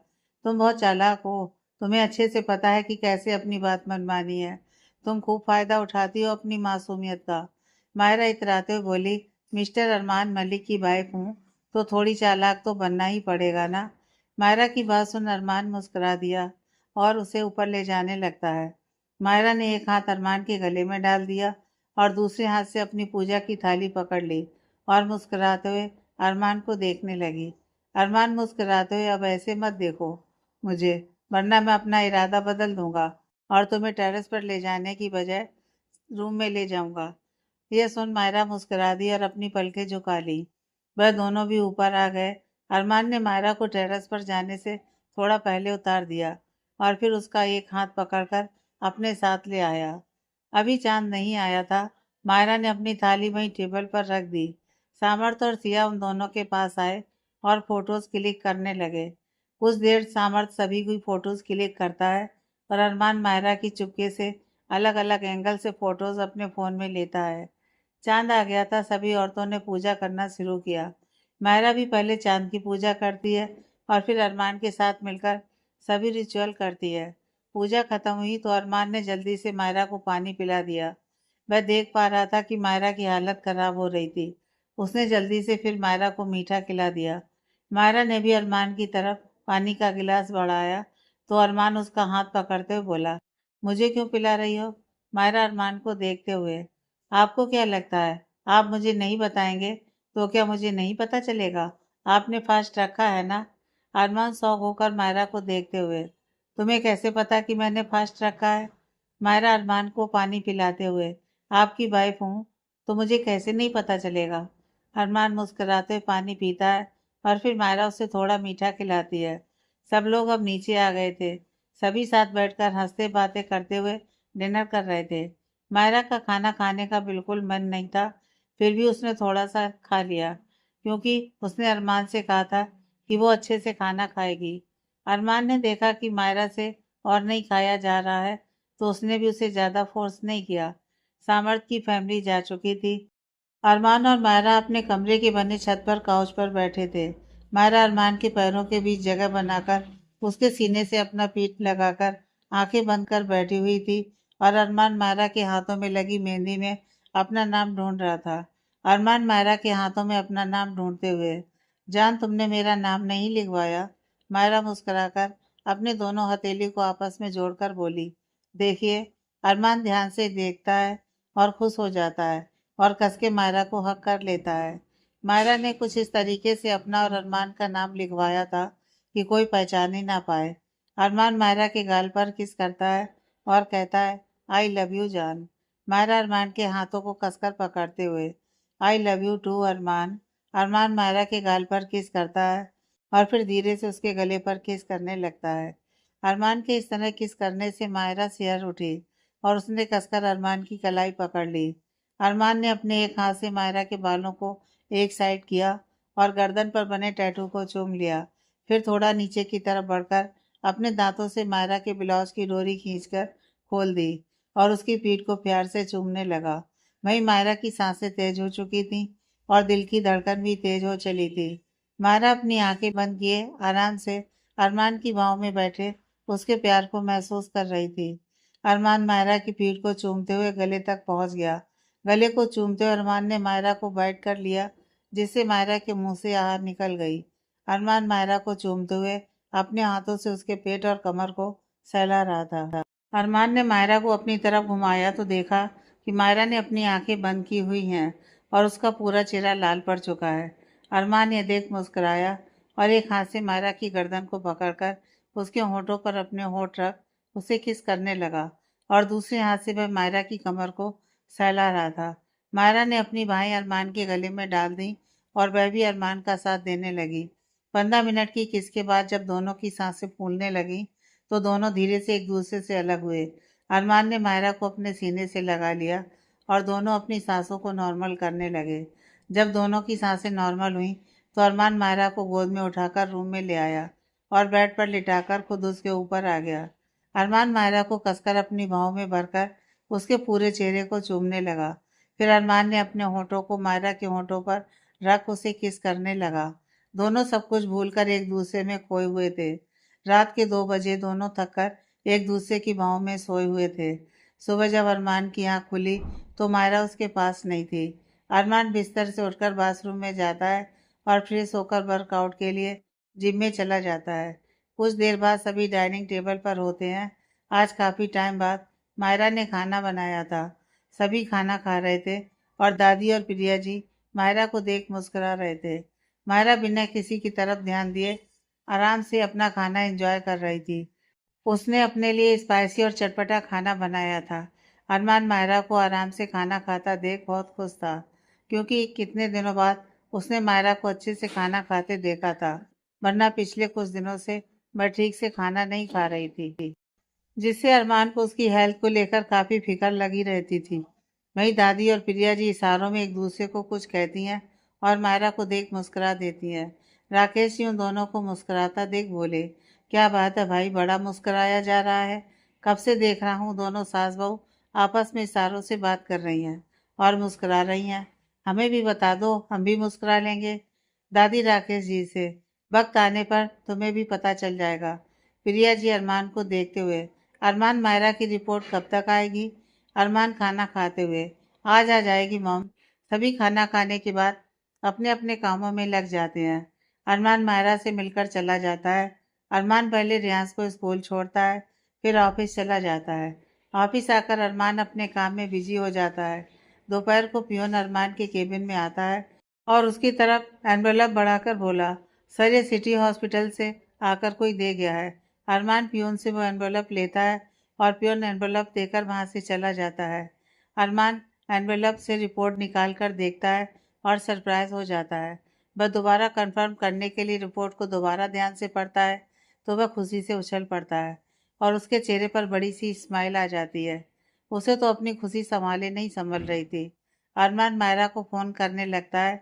तुम बहुत चालाक हो। तुम्हें अच्छे से पता है कि कैसे अपनी बात मनमानी है। तुम खूब फायदा उठाती हो अपनी मासूमियत का। मायरा इतराते हुए बोली, मिस्टर अरमान मलिक की वाइफ हूँ, तो थोड़ी चालाक तो बनना ही पड़ेगा ना। मायरा की बात सुन अरमान मुस्कुरा दिया और उसे ऊपर ले जाने लगता है। मायरा ने एक हाथ अरमान के गले में डाल दिया और दूसरे हाथ से अपनी पूजा की थाली पकड़ ली और मुस्कुराते हुए अरमान को देखने लगी। अरमान मुस्कुराते हुए, अब ऐसे मत देखो मुझे, वरना मैं अपना इरादा बदल दूंगा और तुम्हें टेरेस पर ले जाने की बजाय रूम में ले जाऊंगा। यह सुन मायरा मुस्कुरा दी और अपनी पलकें झुका ली। वह दोनों भी ऊपर आ गए। अरमान ने मायरा को टेरेस पर जाने से थोड़ा पहले उतार दिया और फिर उसका एक हाथ पकड़कर अपने साथ ले आया। अभी चांद नहीं आया था। मायरा ने अपनी थाली वहीं टेबल पर रख दी। सामर्थ और सिया उन दोनों के पास आए और फोटोज क्लिक करने लगे। कुछ देर सामर्थ सभी की फोटोज क्लिक करता है और अरमान मायरा की चुपके से अलग अलग एंगल से फोटोज अपने फ़ोन में लेता है। चांद आ गया था। सभी औरतों ने पूजा करना शुरू किया। मायरा भी पहले चांद की पूजा करती है और फिर अरमान के साथ मिलकर सभी रिचुअल करती है। पूजा खत्म हुई तो अरमान ने जल्दी से मायरा को पानी पिला दिया। वह देख पा रहा था कि मायरा की हालत खराब हो रही थी। उसने जल्दी से फिर मायरा को मीठा खिला दिया। मायरा ने भी अरमान की तरफ पानी का गिलास बढ़ाया तो अरमान उसका हाथ पकड़ते हुए बोला, मुझे क्यों पिला रही हो? मायरा अरमान को देखते हुए, आपको क्या लगता है आप मुझे नहीं बताएंगे तो क्या मुझे नहीं पता चलेगा? आपने फास्ट रखा है ना? अरमान शौक होकर मायरा को देखते हुए, तुम्हें कैसे पता कि मैंने फास्ट रखा है? मायरा अरमान को पानी पिलाते हुए, आपकी वाइफ हूँ तो मुझे कैसे नहीं पता चलेगा? अरमान मुस्कुराते हुए पानी पीता है और फिर मायरा उसे थोड़ा मीठा खिलाती है। सब लोग अब नीचे आ गए थे। सभी साथ बैठकर हंसते बातें करते हुए डिनर कर रहे थे। मायरा का खाना खाने का बिल्कुल मन नहीं था, फिर भी उसने थोड़ा सा खा लिया क्योंकि उसने अरमान से कहा था कि वो अच्छे से खाना खाएगी। अरमान ने देखा कि मायरा से और नहीं खाया जा रहा है तो उसने भी उसे ज़्यादा फोर्स नहीं किया। सामर्थ की फैमिली जा चुकी थी। अरमान और मायरा अपने कमरे के बने छत पर काउच पर बैठे थे। मायरा अरमान के पैरों के बीच जगह बनाकर उसके सीने से अपना पीठ लगाकर आंखें बंद कर बैठी हुई थी और अरमान मायरा के हाथों में लगी मेहंदी में अपना नाम ढूंढ रहा था। अरमान मायरा के हाथों में अपना नाम ढूंढते हुए, जान, तुमने मेरा नाम नहीं लिखवाया? मायरा मुस्कुराकर अपने दोनों हथेली को आपस में जोड़कर बोली, देखिए। अरमान ध्यान से देखता है और खुश हो जाता है और कस के मायरा को हक कर लेता है। मायरा ने कुछ इस तरीके से अपना और अरमान का नाम लिखवाया था कि कोई पहचान ही ना पाए। अरमान मायरा के गाल पर किस करता है और कहता है, आई लव यू जान। मायरा अरमान के हाथों को कसकर पकड़ते हुए, आई लव यू टू अरमान। अरमान मायरा के गाल पर किस करता है और फिर धीरे से उसके गले पर किस करने लगता है। अरमान के इस तरह किस करने से मायरा सिहर उठी और उसने कसकर अरमान की कलाई पकड़ ली। अरमान ने अपने एक हाथ से मायरा के बालों को एक साइड किया और गर्दन पर बने टैटू को चूम लिया। फिर थोड़ा नीचे की तरफ बढ़कर अपने दांतों से मायरा के ब्लाउज की डोरी खींचकर खोल दी और उसकी पीठ को प्यार से चूमने लगा। वहीं मायरा की सांसें तेज हो चुकी थीं और दिल की धड़कन भी तेज हो चली थी। मायरा अपनी आंखें बंद किए आराम से अरमान की बाहों में बैठे उसके प्यार को महसूस कर रही थी। अरमान मायरा की पीठ को चूमते हुए गले तक पहुंच गया। गले को चूमते हुए अरमान ने मायरा को बैठ कर लिया, जिससे मायरा के मुंह से आह निकल गई। अरमान मायरा को चूमते हुए अपने हाथों से उसके पेट और कमर को सहला रहा था। अरमान ने मायरा को अपनी तरफ घुमाया तो देखा कि मायरा ने अपनी आंखें बंद की हुई हैं और उसका पूरा चेहरा लाल पड़ चुका है। अरमान ये देख मुस्कुराया और एक हाथ से मायरा की गर्दन को पकड़कर उसके होठों पर अपने होठ रख उसे किस करने लगा और दूसरे हाथ से वह मायरा की कमर को सहला रहा था। मायरा ने अपनी बाहें अरमान के गले में डाल दी और वह भी अरमान का साथ देने लगी। 15 मिनट की किस के बाद जब दोनों की सांसें फूलने लगी तो दोनों धीरे से एक दूसरे से अलग हुए। अरमान ने मायरा को अपने सीने से लगा लिया और दोनों अपनी सांसों को नॉर्मल करने लगे। जब दोनों की सांसें नॉर्मल हुई तो अरमान मायरा को गोद में उठाकर रूम में ले आया और बेड पर लिटाकर खुद उसके ऊपर आ गया। अरमान मायरा को कसकर अपनी बाहों में भरकर उसके पूरे चेहरे को चूमने लगा। फिर अरमान ने अपने होठों को मायरा के होठों पर रख उसे किस करने लगा। दोनों सब कुछ भूलकर एक दूसरे में खोए हुए थे। रात के 2 बजे दोनों थककर एक दूसरे की बाहों में सोए हुए थे। सुबह जब अरमान की आँख खुली तो मायरा उसके पास नहीं थी। अरमान बिस्तर से उठकर बाथरूम में जाता है और फ्रेश होकर वर्कआउट के लिए जिम में चला जाता है। कुछ देर बाद सभी डाइनिंग टेबल पर होते हैं। आज काफ़ी टाइम बाद मायरा ने खाना बनाया था। सभी खाना खा रहे थे और दादी और प्रिया जी मायरा को देख मुस्कुरा रहे थे। मायरा बिना किसी की तरफ ध्यान दिए आराम से अपना खाना एंजॉय कर रही थी। उसने अपने लिए स्पाइसी और चटपटा खाना बनाया था। अरमान मायरा को आराम से खाना खाता देख बहुत खुश था, क्योंकि कितने दिनों बाद उसने मायरा को अच्छे से खाना खाते देखा था, वरना पिछले कुछ दिनों से वह ठीक से खाना नहीं खा रही थी, जिससे अरमान को उसकी हेल्थ को लेकर काफ़ी फिक्र लगी रहती थी। वहीं दादी और प्रिया जी इशारों में एक दूसरे को कुछ कहती हैं और मायरा को देख मुस्कुरा देती हैं। राकेश जी उन दोनों को मुस्कुराता देख बोले, क्या बात है भाई, बड़ा मुस्कुराया जा रहा है। कब से देख रहा हूँ दोनों सास बहू आपस में इशारों से बात कर रही हैं और मुस्कुरा रही हैं। हमें भी बता दो, हम भी मुस्कुरा लेंगे। दादी राकेश जी से, वक्त आने पर तुम्हें भी पता चल जाएगा। प्रिया जी अरमान को देखते हुए, अरमान मायरा की रिपोर्ट कब तक आएगी? अरमान खाना खाते हुए, आज आ जाएगी मॉम। सभी खाना खाने के बाद अपने अपने कामों में लग जाते हैं। अरमान मायरा से मिलकर चला जाता है। अरमान पहले रियांस को स्कूल छोड़ता है, फिर ऑफिस चला जाता है। ऑफिस आकर अरमान अपने काम में बिजी हो जाता है। दोपहर को पियून अरमान के केबिन में आता है और उसकी तरफ एनवेलप बढ़ाकर बोला, सर ये सिटी हॉस्पिटल से आकर कोई दे गया है। अरमान पियून से वो एनवेलप लेता है और पियून एनवेलप देकर वहाँ से चला जाता है। अरमान एनवेलप से रिपोर्ट निकाल कर देखता है और सरप्राइज हो जाता है। वह दोबारा कंफर्म करने के लिए रिपोर्ट को दोबारा ध्यान से पढ़ता है तो वह खुशी से उछल पड़ता है और उसके चेहरे पर बड़ी सी स्माइल आ जाती है। उसे तो अपनी खुशी संभाले नहीं संभल रही थी। अरमान मायरा को फ़ोन करने लगता है,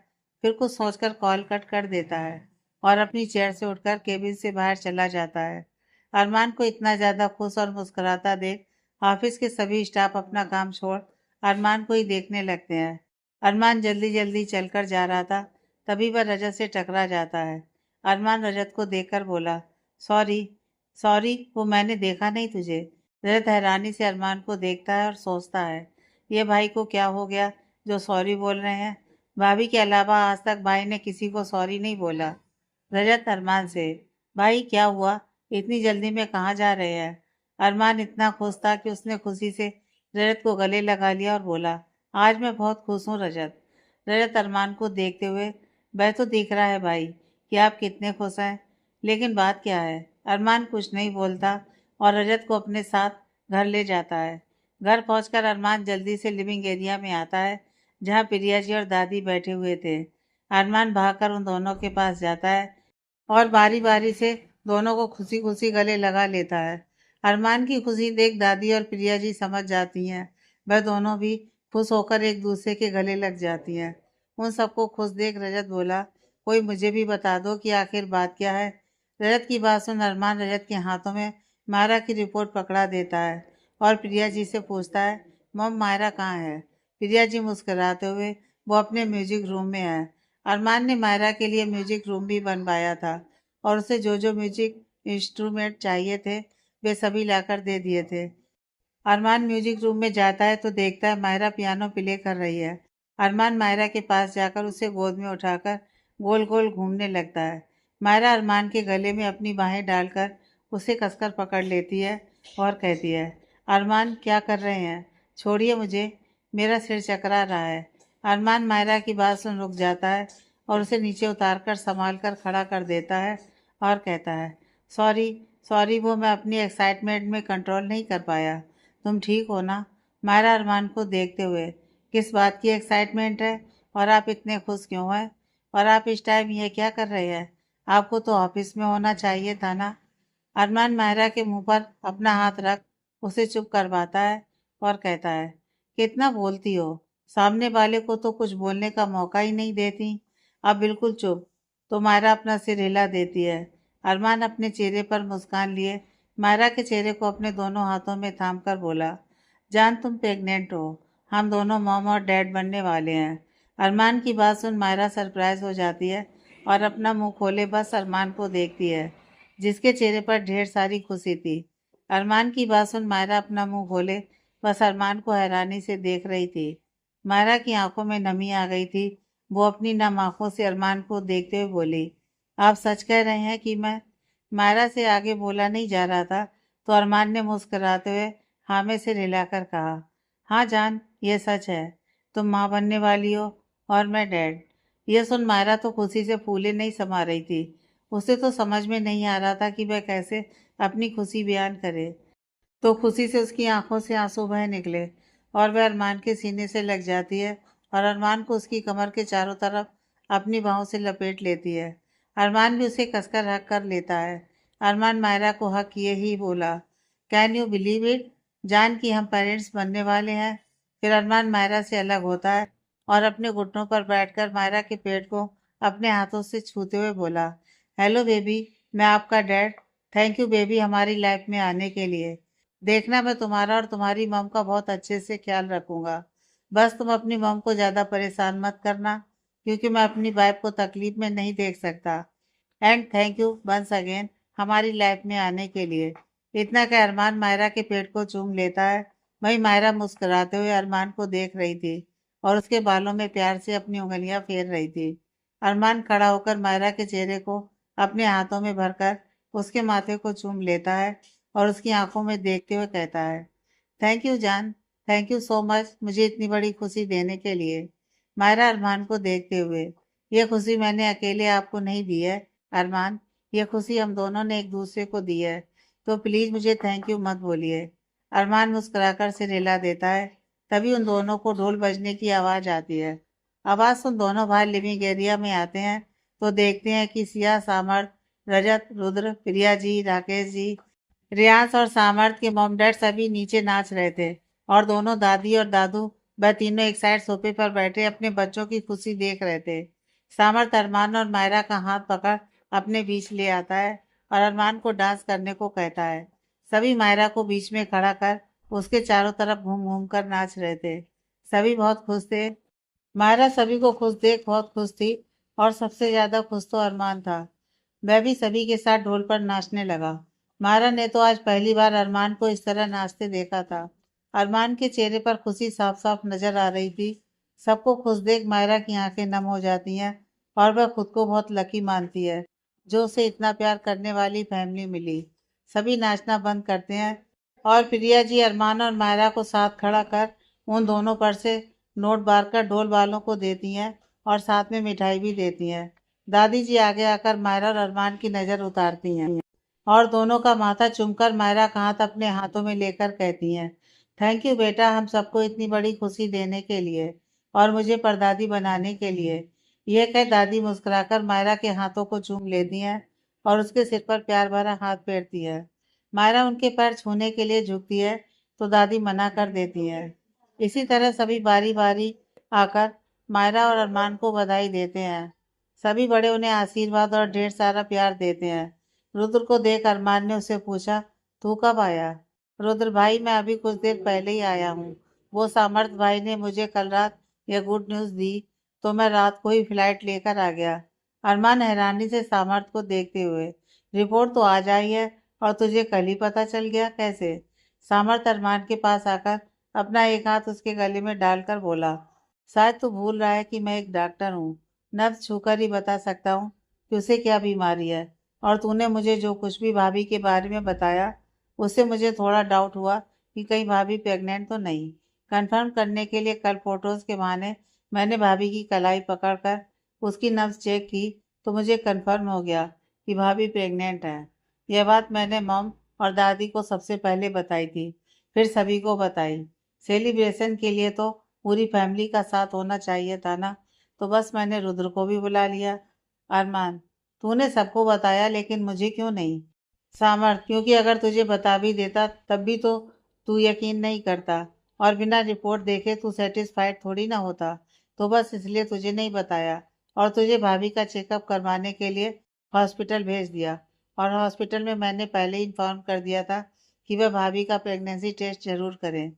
फिर कुछ सोचकर कॉल कट कर देता है और अपनी चेयर से उठकर केबिन से बाहर चला जाता है। अरमान को इतना ज़्यादा खुश और मुस्कुराता देख ऑफिस के सभी स्टाफ अपना काम छोड़ अरमान को ही देखने लगते हैं। अरमान जल्दी जल्दी चलकर जा रहा था, तभी वह रजत से टकरा जाता है। अरमान रजत को देखकर बोला, सॉरी सॉरी, वो मैंने देखा नहीं तुझे। रजत हैरानी से अरमान को देखता है और सोचता है, ये भाई को क्या हो गया जो सॉरी बोल रहे हैं। भाभी के अलावा आज तक भाई ने किसी को सॉरी नहीं बोला। रजत अरमान से, भाई क्या हुआ, इतनी जल्दी में कहाँ जा रहे हैं? अरमान इतना खुश था कि उसने खुशी से रजत को गले लगा लिया और बोला, आज मैं बहुत खुश हूँ रजत। रजत अरमान को देखते हुए, वह तो दिख रहा है भाई कि आप कितने खुश हैं, लेकिन बात क्या है? अरमान कुछ नहीं बोलता और रजत को अपने साथ घर ले जाता है। घर पहुंचकर अरमान जल्दी से लिविंग एरिया में आता है जहां प्रिया जी और दादी बैठे हुए थे। अरमान भागकर उन दोनों के पास जाता है और बारी बारी से दोनों को खुशी खुशी गले लगा लेता है। अरमान की खुशी देख दादी और प्रिया जी समझ जाती हैं। वह दोनों भी खुश होकर एक दूसरे के गले लग जाती हैं। उन सबको खुश देख रजत बोला, कोई मुझे भी बता दो कि आखिर बात क्या है। रजत की बात सुन अरमान रजत के हाथों में मायरा की रिपोर्ट पकड़ा देता है और प्रिया जी से पूछता है, मम मायरा कहाँ है। प्रिया जी मुस्कुराते हुए, वो अपने म्यूजिक रूम में है। अरमान ने मायरा के लिए म्यूजिक रूम भी बनवाया था और उसे जो जो म्यूजिक इंस्ट्रूमेंट चाहिए थे वे सभी लाकर दे दिए थे। अरमान म्यूजिक रूम में जाता है तो देखता है मायरा पियानो प्ले कर रही है। अरमान मायरा के पास जाकर उसे गोद में उठाकर गोल गोल घूमने लगता है। मायरा अरमान के गले में अपनी बाहें डालकर उसे कसकर पकड़ लेती है और कहती है, अरमान क्या कर रहे हैं, छोड़िए मुझे, मेरा सिर चकरा रहा है। अरमान मायरा की बात सुन रुक जाता है और उसे नीचे उतारकर संभाल कर खड़ा कर देता है और कहता है, सॉरी सॉरी, वो मैं अपनी एक्साइटमेंट में कंट्रोल नहीं कर पाया। तुम ठीक हो ना। मायरा अरमान को देखते हुए, किस बात की एक्साइटमेंट है और आप इतने खुश क्यों हैं, और आप इस टाइम ये क्या कर रहे हैं, आपको तो ऑफिस में होना चाहिए था ना। अरमान मायरा के मुंह पर अपना हाथ रख उसे चुप करवाता है और कहता है, कितना बोलती हो, सामने वाले को तो कुछ बोलने का मौका ही नहीं देती। अब बिल्कुल चुप। तो मायरा अपना सिर हिला देती है। अरमान अपने चेहरे पर मुस्कान लिए मायरा के चेहरे को अपने दोनों हाथों में थाम कर बोला, जान तुम प्रेग्नेंट हो, हम दोनों मॉम और डैड बनने वाले हैं। अरमान की बात सुन मायरा सरप्राइज हो जाती है और अपना मुंह खोले बस अरमान को देखती है जिसके चेहरे पर ढेर सारी खुशी थी। अरमान की बात सुन मायरा अपना मुंह खोले बस अरमान को हैरानी से देख रही थी। मायरा की आंखों में नमी आ गई थी। वो अपनी नम आंखों से अरमान को देखते हुए बोली, आप सच कह रहे हैं कि मैं। मायरा से आगे बोला नहीं जा रहा था तो अरमान ने मुस्कुराते हुए हाँ में सिर हिलाकर कहा, हाँ जान ये सच है, तुम माँ बनने वाली हो और मैं डैड। यह सुन मायरा तो खुशी से फूले नहीं समा रही थी। उसे तो समझ में नहीं आ रहा था कि वह कैसे अपनी खुशी बयान करे। तो खुशी से उसकी आंखों से आंसू बह निकले और वह अरमान के सीने से लग जाती है और अरमान को उसकी कमर के चारों तरफ अपनी बाहों से लपेट लेती है। अरमान भी उसे कसकर हक कर लेता है। अरमान मायरा को हक किए ही बोला, कैन यू बिलीव इट, जान कि हम पेरेंट्स बनने वाले हैं। फिर अरमान मायरा से अलग होता है और अपने घुटनों पर बैठकर मायरा के पेट को अपने हाथों से छूते हुए बोला, हेलो बेबी, मैं आपका डैड। थैंक यू बेबी हमारी लाइफ में आने के लिए। देखना मैं तुम्हारा और तुम्हारी मम का बहुत अच्छे से ख्याल रखूंगा। बस तुम अपनी मम को ज़्यादा परेशान मत करना क्योंकि मैं अपनी वाइफ को तकलीफ में नहीं देख सकता। And thank you once again हमारी लाइफ में आने के लिए। इतना कह अरमान मायरा के पेट को चूम लेता है। वहीं मायरा मुस्कुराते हुए अरमान को देख रही थी और उसके बालों में प्यार से अपनी उंगलियां फेर रही थी। अरमान खड़ा होकर मायरा के चेहरे को अपने हाथों में भरकर उसके माथे को चूम लेता है और उसकी आंखों में देखते हुए कहता है, थैंक यू जान, थैंक यू सो मच मुझे इतनी बड़ी खुशी देने के लिए। मायरा अरमान को देखते हुए, ये खुशी मैंने अकेले आपको नहीं दी है अरमान, ये खुशी हम दोनों ने एक दूसरे को दी है, तो प्लीज़ मुझे थैंक यू मत बोलिए। अरमान मुस्कुराकर सिर हिला देता है। तभी उन दोनों को ढोल बजने की आवाज़ आती है। आवाज़ सुन दोनों बाहर लिविंग एरिया में आते हैं तो देखते हैं कि सिया, सामर्थ, रजत, रुद्र, प्रिया जी, राकेश जी, रियांश और सामर्थ के मॉम डैड सभी नीचे नाच रहे थे और दोनों दादी और दादू वह तीनों एक साइड सोफे पर बैठे अपने बच्चों की खुशी देख रहे थे। सामर्थ अरमान और मायरा का हाथ पकड़ अपने बीच ले आता है और अरमान को डांस करने को कहता है। सभी मायरा को बीच में खड़ा कर उसके चारों तरफ घूम घूम कर नाच रहे थे। सभी बहुत खुश थे। मायरा सभी को खुश देख बहुत खुश थी और सबसे ज्यादा खुश तो अरमान था। वह भी सभी के साथ ढोल पर नाचने लगा। मायरा ने तो आज पहली बार अरमान को इस तरह नाचते देखा था। अरमान के चेहरे पर खुशी साफ साफ नजर आ रही थी। सबको खुश देख मायरा की आंखें नम हो जाती हैं और वह खुद को बहुत लकी मानती है जो उसे इतना प्यार करने वाली फैमिली मिली। सभी नाचना बंद करते हैं और प्रिया जी अरमान और मायरा को साथ खड़ा कर उन दोनों पर से नोट बार कर ढोल वालों को देती हैं और साथ में मिठाई भी देती हैं। दादी जी आगे आकर मायरा और अरमान की नज़र उतारती हैं। और दोनों का माथा चूमकर मायरा का हाथ अपने हाथों में लेकर कहती हैं, थैंक यू बेटा, हम सबको इतनी बड़ी खुशी देने के लिए और मुझे परदादी बनाने के लिए। यह कह दादी मुस्कुराकर मायरा के हाथों को चूम लेती हैं और उसके सिर पर प्यार भरा हाथ फेरती है। मायरा उनके पैर छूने के लिए झुकती है तो दादी मना कर देती है। इसी तरह सभी बारी बारी आकर मायरा और अरमान को बधाई देते हैं। सभी बड़े उन्हें आशीर्वाद और ढेर सारा प्यार देते हैं। रुद्र को देख अरमान ने उससे पूछा, तू कब आया? रुद्र भाई, मैं अभी कुछ देर पहले ही आया हूँ। वो सामर्थ भाई ने मुझे कल रात यह गुड न्यूज़ दी तो मैं रात को ही फ्लाइट लेकर आ गया। अरमान हैरानी से सामर्थ को देखते हुए, रिपोर्ट तो आज आई है और तुझे कल ही पता चल गया, कैसे? सामर्थ अरमान के पास आकर अपना एक हाथ उसके गले में डालकर बोला, शायद तू भूल रहा है कि मैं एक डॉक्टर हूँ। नब्ज छूकर ही बता सकता हूँ कि उसे क्या बीमारी है। और तूने मुझे जो कुछ भी भाभी के बारे में बताया उससे मुझे थोड़ा डाउट हुआ कि कहीं भाभी प्रेग्नेंट तो नहीं। कंफर्म करने के लिए कल फोटोज के बहाने मैंने भाभी की कलाई पकड़कर उसकी नब्ज चेक की तो मुझे कंफर्म हो गया कि भाभी प्रेग्नेंट है। यह बात मैंने मॉम और दादी को सबसे पहले बताई थी, फिर सभी को बताई। सेलिब्रेशन के लिए तो पूरी फैमिली का साथ होना चाहिए था ना, तो बस मैंने रुद्र को भी बुला लिया। अरमान, तूने सबको बताया लेकिन मुझे क्यों नहीं? सामर्थ, क्योंकि अगर तुझे बता भी देता तब भी तो तू यकीन नहीं करता और बिना रिपोर्ट देखे तू सेटिस्फाइड थोड़ी ना होता, तो बस इसलिए तुझे नहीं बताया और तुझे भाभी का चेकअप करवाने के लिए हॉस्पिटल भेज दिया। और हॉस्पिटल में मैंने पहले ही इन्फॉर्म कर दिया था कि वह भाभी का प्रेगनेंसी टेस्ट जरूर करें।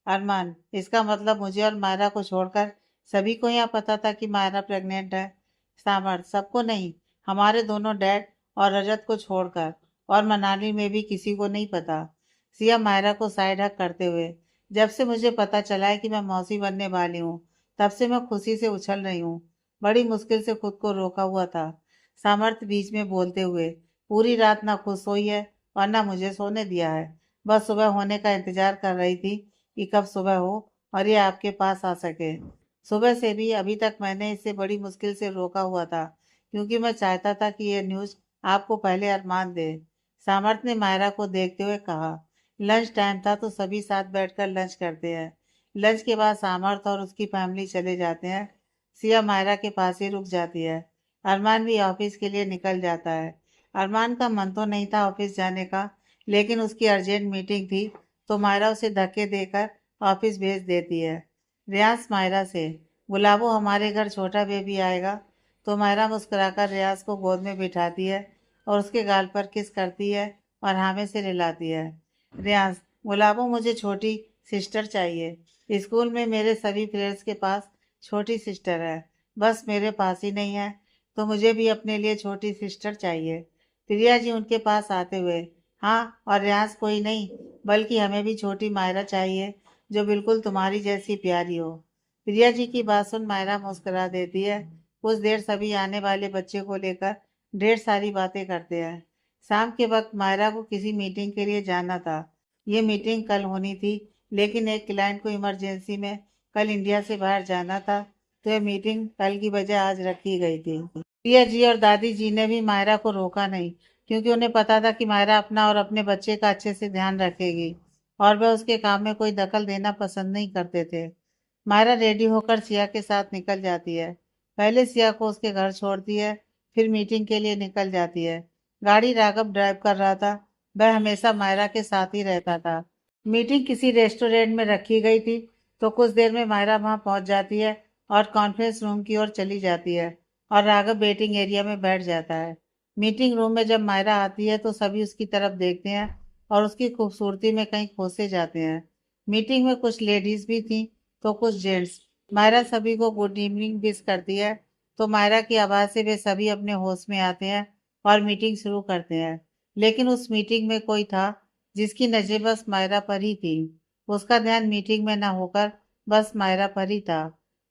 अरमान, इसका मतलब मुझे और मायरा को छोड़कर सभी को यहाँ पता था कि मायरा प्रेग्नेंट है? सामर्थ, सबको नहीं, हमारे दोनों डैड और रजत को छोड़कर, और मनाली में भी किसी को नहीं पता। सिया मायरा को साइड हक करते हुए, जब से मुझे पता चला है कि मैं मौसी बनने वाली हूँ तब से मैं खुशी से उछल रही हूँ। बड़ी मुश्किल से खुद को रोका हुआ था। सामर्थ बीच में बोलते हुए, पूरी रात ना खुश सोई है और ना मुझे सोने दिया है। बस सुबह होने का इंतजार कर रही थी कि कब सुबह हो और ये आपके पास आ सके। सुबह से भी अभी तक मैंने इसे बड़ी मुश्किल से रोका हुआ था क्योंकि मैं चाहता था कि ये न्यूज़ आपको पहले अरमान दे। सामर्थ ने मायरा को देखते हुए कहा, लंच टाइम था तो सभी साथ बैठकर लंच करते हैं। लंच के बाद सामर्थ और उसकी फैमिली चले जाते हैं। सिया मायरा के पास ही रुक जाती है। अरमान भी ऑफिस के लिए निकल जाता है। अरमान का मन तो नहीं था ऑफिस जाने का, लेकिन उसकी अर्जेंट मीटिंग थी तो मायरा उसे धक्के देकर ऑफिस भेज देती है। रियाज मायरा से, गुलाबो, हमारे घर छोटा बेबी आएगा। तो मायरा मुस्कुराकर रियाज को गोद में बिठाती है और उसके गाल पर किस करती है और हाँ से रिलाती है। रियाज, गुलाबो, मुझे छोटी सिस्टर चाहिए। स्कूल में मेरे सभी फ्रेंड्स के पास छोटी सिस्टर है, बस मेरे पास ही नहीं है, तो मुझे भी अपने लिए छोटी सिस्टर चाहिए। प्रिया जी उनके पास आते हुए, हाँ, और रियाज कोई नहीं बल्कि हमें भी छोटी मायरा चाहिए जो बिल्कुल तुम्हारी जैसी प्यारी हो। प्रिया जी की बात सुन मायरा मुस्कुरा देती है। कुछ देर सभी आने वाले बच्चे को लेकर ढेर सारी बातें करते हैं। शाम के वक्त मायरा को किसी मीटिंग के लिए जाना था। ये मीटिंग कल होनी थी, लेकिन एक क्लाइंट को इमरजेंसी में कल इंडिया से बाहर जाना था, तो यह मीटिंग कल की बजाय आज रखी गई थी। प्रिया जी और दादी जी ने भी मायरा को रोका नहीं, क्योंकि उन्हें पता था कि मायरा अपना और अपने बच्चे का अच्छे से ध्यान रखेगी और वह उसके काम में कोई दखल देना पसंद नहीं करते थे। मायरा रेडी होकर सिया के साथ निकल जाती है। पहले सिया को उसके घर छोड़ती है, फिर मीटिंग के लिए निकल जाती है। गाड़ी राघव ड्राइव कर रहा था। वह हमेशा मायरा के साथ ही रहता था। मीटिंग किसी रेस्टोरेंट में रखी गई थी, तो कुछ देर में मायरा वहां पहुंच जाती है और कॉन्फ्रेंस रूम की ओर चली जाती है और राघव वेटिंग एरिया में बैठ जाता है। मीटिंग रूम में जब मायरा आती है तो सभी उसकी तरफ देखते हैं और उसकी खूबसूरती में कहीं खो से जाते हैं। मीटिंग में कुछ लेडीज भी थी तो कुछ जेंट्स। मायरा सभी को गुड इवनिंग विश करती है तो मायरा की आवाज़ से वे सभी अपने होश में आते हैं और मीटिंग शुरू करते हैं। लेकिन उस मीटिंग में कोई था जिसकी नज़र बस मायरा पर ही थी। उसका ध्यान मीटिंग में न होकर बस मायरा पर ही था।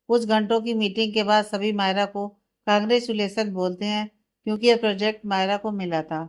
कुछ घंटों की मीटिंग के बाद सभी मायरा को कांग्रेचुलेसन बोलते हैं क्योंकि यह प्रोजेक्ट मायरा को मिला था।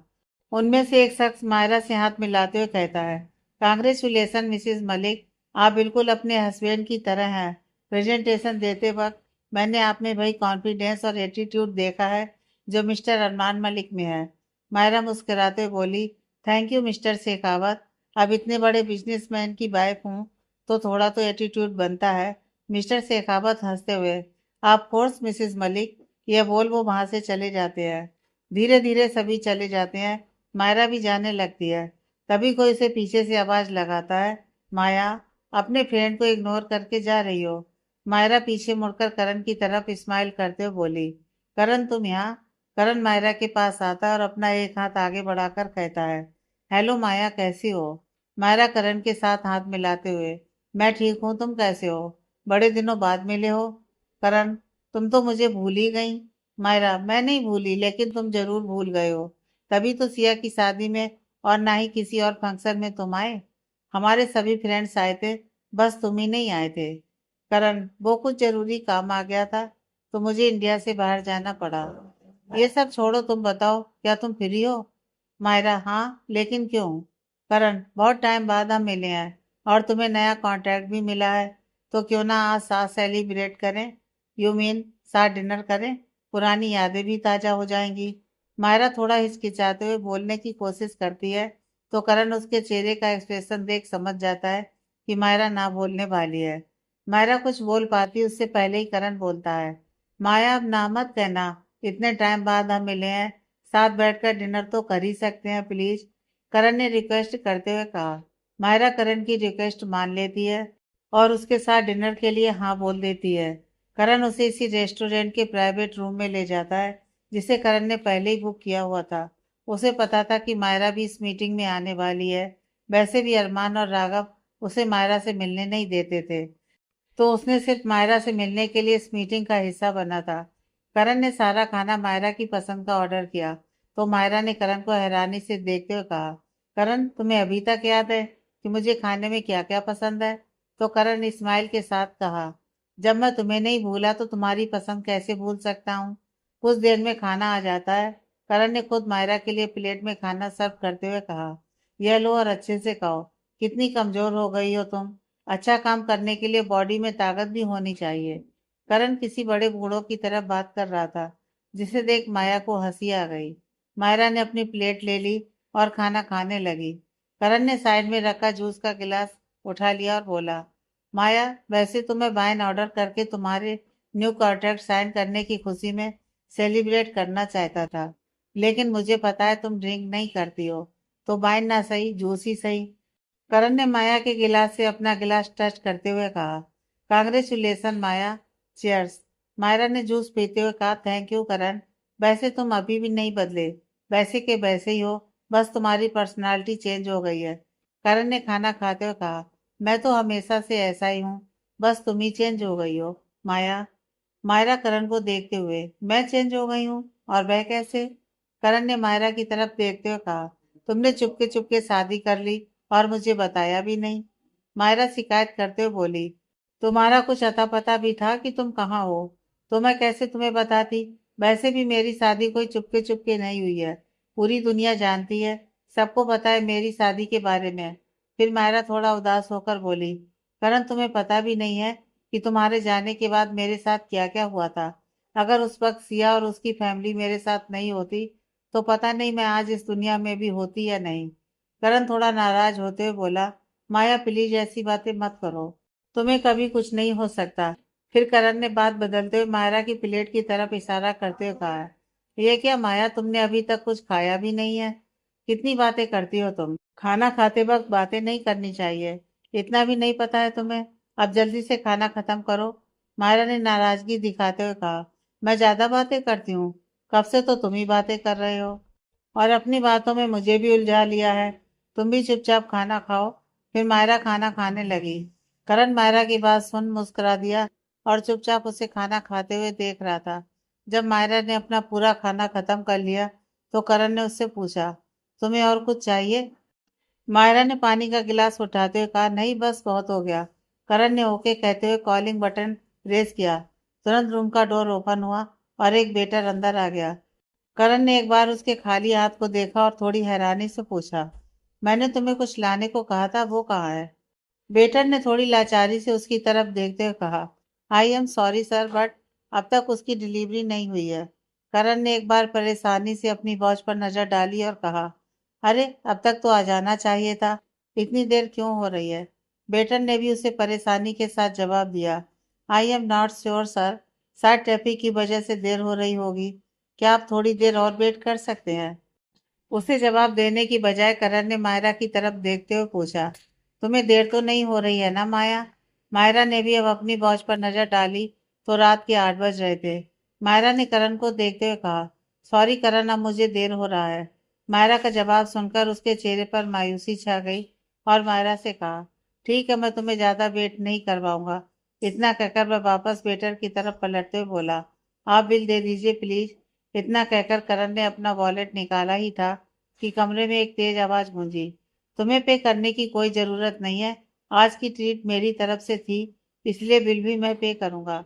उनमें से एक शख्स मायरा से हाथ मिलाते हुए कहता है, कांग्रेचुलेसन मिसिज मलिक, आप बिल्कुल अपने हस्बैंड की तरह हैं। प्रेजेंटेशन देते वक्त मैंने आप में वही कॉन्फिडेंस और एटीट्यूड देखा है जो मिस्टर अरमान मलिक में है। मायरा मुस्कुराते हुए बोली, थैंक यू मिस्टर शेखावत। अब इतने बड़े बिजनेसमैन की वाइफ हूँ तो थोड़ा तो एटीट्यूड बनता है। मिस्टर शेखावत हंसते हुए, आप कोर्स मिसेस मलिक, यह बोल वो वहां से चले जाते हैं। धीरे धीरे सभी चले जाते हैं। मायरा भी जाने लगती है। तभी कोई उसे पीछे से आवाज लगाता है, माया, अपने फ्रेंड को इग्नोर करके जा रही हो। मायरा पीछे मुड़कर करण की तरफ स्माइल करते हुए बोली, करण तुम यहाँ। करण मायरा के पास आता है और अपना एक हाथ आगे बढ़ाकर कहता है, हेलो माया, कैसी हो। मायरा करण के साथ हाथ मिलाते हुए, मैं ठीक हूँ, तुम कैसे हो, बड़े दिनों बाद मिले हो। करण, तुम तो मुझे भूल ही गई। मायरा, मैं नहीं भूली, लेकिन तुम जरूर भूल गए हो। तभी तो सिया की शादी में और ना ही किसी और फंक्शन में तुम आए। हमारे सभी फ्रेंड्स आए थे, बस तुम ही नहीं आए थे। करण, वो कुछ जरूरी काम आ गया था तो मुझे इंडिया से बाहर जाना पड़ा। ये सब छोड़ो, तुम बताओ, क्या तुम फ्री हो। मायरा, हाँ, लेकिन क्यों। करण, बहुत टाइम बाद हम मिले हैं और तुम्हें नया कॉन्ट्रैक्ट भी मिला है, तो क्यों ना आज साथ सेलिब्रेट करें। यू मीन साथ डिनर करें, पुरानी यादें भी ताजा हो जाएंगी। मायरा थोड़ा हिचकिचाते हुए बोलने की कोशिश करती है तो करण उसके चेहरे का एक्सप्रेशन देख समझ जाता है कि मायरा ना बोलने वाली है। मायरा कुछ बोल पाती उससे पहले ही करण बोलता है, माया अब ना मत कहना, इतने टाइम बाद हम मिले हैं, साथ बैठकर डिनर तो कर ही सकते हैं प्लीज। करण ने रिक्वेस्ट करते हुए कहा। मायरा करण की रिक्वेस्ट मान लेती है और उसके साथ डिनर के लिए हाँ बोल देती है। करण उसे इसी रेस्टोरेंट के प्राइवेट रूम में ले जाता है जिसे करण ने पहले ही बुक किया हुआ था। उसे पता था कि मायरा भी इस मीटिंग में आने वाली है। वैसे भी अरमान और राघव उसे मायरा से मिलने नहीं देते थे, तो उसने सिर्फ मायरा से मिलने के लिए इस मीटिंग का हिस्सा बना था। करण ने सारा खाना मायरा की पसंद का ऑर्डर किया तो मायरा ने करण को हैरानी से देखते हुए कहा, करण, तुम्हें अभी तक याद है कि मुझे खाने में क्या क्या पसंद है। तो करण ने स्माइल के साथ कहा, जब मैं तुम्हें नहीं भूला तो तुम्हारी पसंद कैसे भूल सकता हूँ। कुछ देर में खाना आ जाता है। करण ने खुद मायरा के लिए प्लेट में खाना सर्व करते हुए कहा, यह लो और अच्छे से खाओ, कितनी कमजोर हो गई हो तुम। अच्छा काम करने के लिए बॉडी में ताकत भी होनी चाहिए। करण किसी बड़े बूढ़ों की तरफ बात कर रहा था जिसे देख माया को हंसी आ गई। मायरा ने अपनी प्लेट ले ली और खाना खाने लगी। करण ने साइड में रखा जूस का गिलास उठा लिया और बोला, माया, वैसे तो मैं वाइन ऑर्डर करके तुम्हारे न्यू कॉन्ट्रैक्ट साइन करने की खुशी में सेलिब्रेट करना चाहता था, लेकिन मुझे पता है तुम ड्रिंक नहीं करती हो, तो वाइन ना सही, जूस ही सही। करण ने माया के गिलास से अपना गिलास टच करते हुए कहा, कांग्रेचुलेसन माया, चीयर्स। मायरा ने जूस पीते हुए कहा, थैंक यू करण, वैसे तुम अभी भी नहीं बदले, वैसे के वैसे ही हो, बस तुम्हारी पर्सनालिटी चेंज हो गई है। करण ने खाना खाते हुए कहा, मैं तो हमेशा से ऐसा ही हूँ, बस तुम ही चेंज हो गई हो। माया, मायरा करण को देखते हुए, मैं चेंज हो गई हूँ, और वह कैसे। करण ने मायरा की तरफ देखते हुए कहा, तुमने चुपके चुपके शादी कर ली और मुझे बताया भी नहीं। मायरा शिकायत करते हुए बोली, तुम्हारा कुछ अता पता भी था कि तुम कहाँ हो, तो मैं कैसे तुम्हें बताती। वैसे भी मेरी शादी कोई चुपके चुपके नहीं हुई है, पूरी दुनिया जानती है, सबको पता है मेरी शादी के बारे में। फिर मायरा थोड़ा उदास होकर बोली, करण, तुम्हें पता भी नहीं है कि तुम्हारे जाने के बाद मेरे साथ क्या क्या हुआ था। अगर उस वक्त सिया और उसकी फैमिली मेरे साथ नहीं होती तो पता नहीं मैं आज इस दुनिया में भी होती या नहीं। करण थोड़ा नाराज होते हुए बोला, माया प्लीज ऐसी बातें मत करो, तुम्हें कभी कुछ नहीं हो सकता। फिर करण ने बात बदलते हुए मायरा की प्लेट की तरफ इशारा करते हुए कहा, यह क्या माया, तुमने अभी तक कुछ खाया भी नहीं है, कितनी बातें करती हो तुम। खाना खाते वक्त बातें नहीं करनी चाहिए, इतना भी नहीं पता है तुम्हें। अब जल्दी से खाना खत्म करो। मायरा ने नाराजगी दिखाते हुए कहा, मैं ज्यादा बातें करती हूँ, कब से तो तुम ही बातें कर रहे हो और अपनी बातों में मुझे भी उलझा लिया है। तुम भी चुपचाप खाना खाओ। फिर मायरा खाना खाने लगी। करण मायरा की बात सुन मुस्कुरा दिया और चुपचाप उसे खाना खाते हुए देख रहा था। जब मायरा ने अपना पूरा खाना खत्म कर लिया तो करण ने उससे पूछा, तुम्हें और कुछ चाहिए। मायरा ने पानी का गिलास उठाते हुए कहा, नहीं बस बहुत हो गया। करण ने ओके कहते हुए कॉलिंग बटन प्रेस किया। तुरंत रूम का डोर ओपन हुआ और एक वेटर अंदर आ गया। करण ने एक बार उसके खाली हाथ को देखा और थोड़ी हैरानी से पूछा, मैंने तुम्हें कुछ लाने को कहा था, वो कहाँ है। वेटर ने थोड़ी लाचारी से उसकी तरफ देखते हुए कहा, I am sorry sir, but अब तक उसकी डिलीवरी नहीं हुई है। करण ने एक बार परेशानी से अपनी वॉच पर नजर डाली और कहा, अरे अब तक तो आ जाना चाहिए था, इतनी देर क्यों हो रही है? बेटन ने भी उसे परेशानी के साथ जवाब दिया, I am not sure sir, शायद ट्रैफिक की वजह से देर हो रही होगी। क्या आप थोड़ी देर और वेट कर सकते हैं? उसे जवाब देने की बजाय करण ने मायरा की तरफ देखते हुए पूछा, तुम्हें देर तो नहीं हो रही है ना माया? मायरा ने भी अब अपनी वॉच पर नजर डाली तो रात के 8 बज रहे थे। मायरा ने करण को देखते हुए कहा, सॉरी करण, अब मुझे देर हो रहा है। मायरा का जवाब सुनकर उसके चेहरे पर मायूसी छा गई और मायरा से कहा, ठीक है, मैं तुम्हें ज्यादा वेट नहीं करवाऊंगा। इतना कहकर वह वापस वेटर की तरफ पलटते हुए बोला, आप बिल दे दीजिए प्लीज। इतना कहकर करण ने अपना वॉलेट निकाला ही था कि कमरे में एक तेज आवाज गूंजी, तुम्हें पे करने की कोई जरूरत नहीं है, आज की ट्रीट मेरी तरफ से थी, इसलिए बिल भी मैं पे करूंगा।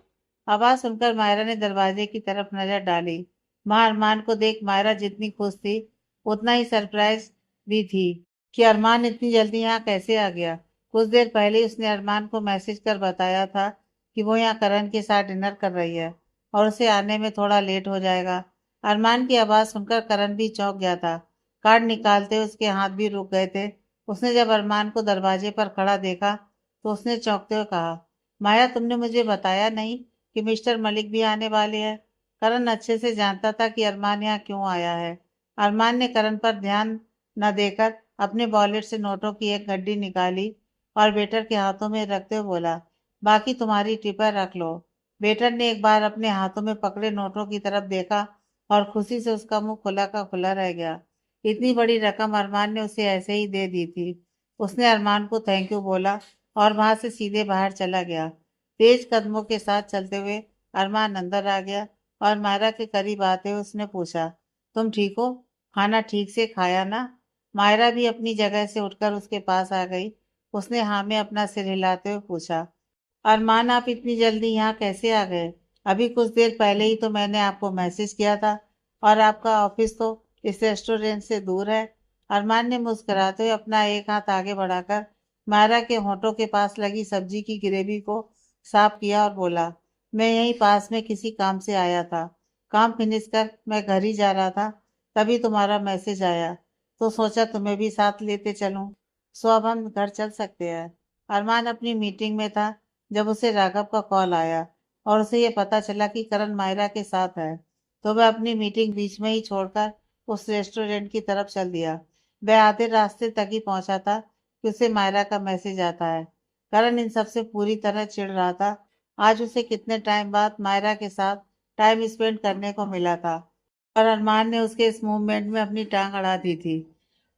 आवाज सुनकर मायरा ने दरवाजे की तरफ नजर डाली। मां अरमान को देख मायरा जितनी खुश थी उतना ही सरप्राइज भी थी कि अरमान इतनी जल्दी यहाँ कैसे आ गया। कुछ देर पहले ही उसने अरमान को मैसेज कर बताया था कि वो यहाँ करण के साथ डिनर कर रही है और उसे आने में थोड़ा लेट हो जाएगा। अरमान की आवाज सुनकर करण भी चौंक गया था। कार्ड निकालते हुए उसके हाथ भी रुक गए थे। उसने जब अरमान को दरवाजे पर खड़ा देखा तो उसने चौंकते हुए कहा, माया तुमने मुझे बताया नहीं कि मिस्टर मलिक भी आने वाले हैं। करण अच्छे से जानता था कि अरमान यहाँ क्यों आया है। अरमान ने करण पर ध्यान न देकर अपने वॉलेट से नोटों की एक गड्डी निकाली और वेटर के हाथों में रखते हुए बोला, बाकी तुम्हारी टिपर रख लो। वेटर ने एक बार अपने हाथों में पकड़े नोटों की तरफ देखा और खुशी से उसका मुंह खुला का खुला रह गया। इतनी बड़ी रकम अरमान ने उसे ऐसे ही दे दी थी। उसने अरमान को थैंक यू बोला और वहां से सीधे बाहर चला गया। तेज कदमों के साथ चलते हुए अरमान अंदर आ गया और मायरा के करीब आते हुए उसने पूछा, तुम ठीक हो? खाना ठीक से खाया ना? मायरा भी अपनी जगह से उठकर उसके पास आ गई। उसने हाँ में अपना सिर हिलाते हुए पूछा, अरमान आप इतनी जल्दी यहाँ कैसे आ गए? अभी कुछ देर पहले ही तो मैंने आपको मैसेज किया था और आपका ऑफिस तो इस रेस्टोरेंट से दूर है। अरमान ने मुस्कुराते हुए अपना एक हाथ आगे बढ़ाकर मायरा के होठों के पास लगी सब्जी की ग्रेवी को साफ किया और बोला, मैं यहीं पास में किसी काम से आया था। काम फिनिश कर मैं घर ही जा रहा था, तभी तुम्हारा मैसेज आया, तो सोचा तुम्हें भी साथ लेते चलूं। सो अब हम घर चल सकते हैं। अरमान अपनी मीटिंग में था जब उसे राघव का कॉल आया और उसे ये पता चला कि करण मायरा के साथ है, तो वह अपनी मीटिंग बीच में ही छोड़कर उस रेस्टोरेंट की तरफ चल दिया। वह आधे रास्ते तक ही पहुंचा था कि उसे मायरा का मैसेज आता है। करण इन सबसे पूरी तरह चिढ़ रहा था। आज उसे कितने टाइम बाद मायरा के साथ टाइम स्पेंड करने को मिला था और अरमान ने उसके इस मूवमेंट में अपनी टांग अड़ा दी थी।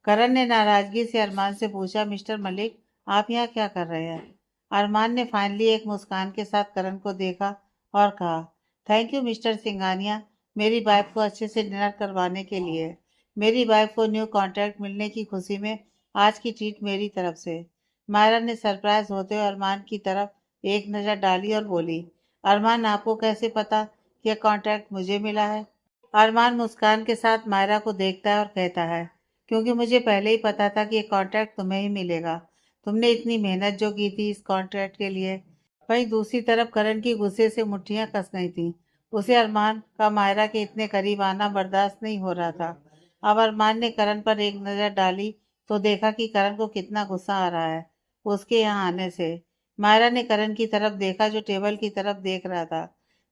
करण ने नाराजगी से अरमान से पूछा, मिस्टर मलिक आप यहाँ क्या कर रहे हैं? अरमान ने फाइनली एक मुस्कान के साथ करण को देखा और कहा, थैंक यू मिस्टर सिंघानिया, मेरी वाइफ को अच्छे से डिनर करवाने के लिए। मेरी वाइफ को न्यू कॉन्ट्रैक्ट मिलने की खुशी में आज की ट्रीट मेरी तरफ से। मायरा ने सरप्राइज होते हुए अरमान की तरफ एक नज़र डाली और बोली, अरमान आपको कैसे पता कि यह कॉन्ट्रैक्ट मुझे मिला है? अरमान मुस्कान के साथ मायरा को देखता है और कहता है, क्योंकि मुझे पहले ही पता था कि ये कॉन्ट्रैक्ट तुम्हें ही मिलेगा। तुमने इतनी मेहनत जो की थी इस कॉन्ट्रैक्ट के लिए। वहीं दूसरी तरफ करण की गुस्से से मुट्ठियां कस गई थी। उसे अरमान का मायरा के इतने करीब आना बर्दाश्त नहीं हो रहा था। अब अरमान ने करण पर एक नज़र डाली तो देखा कि करण को कितना गुस्सा आ रहा है उसके यहाँ आने से। मायरा ने करण की तरफ देखा जो टेबल की तरफ देख रहा था।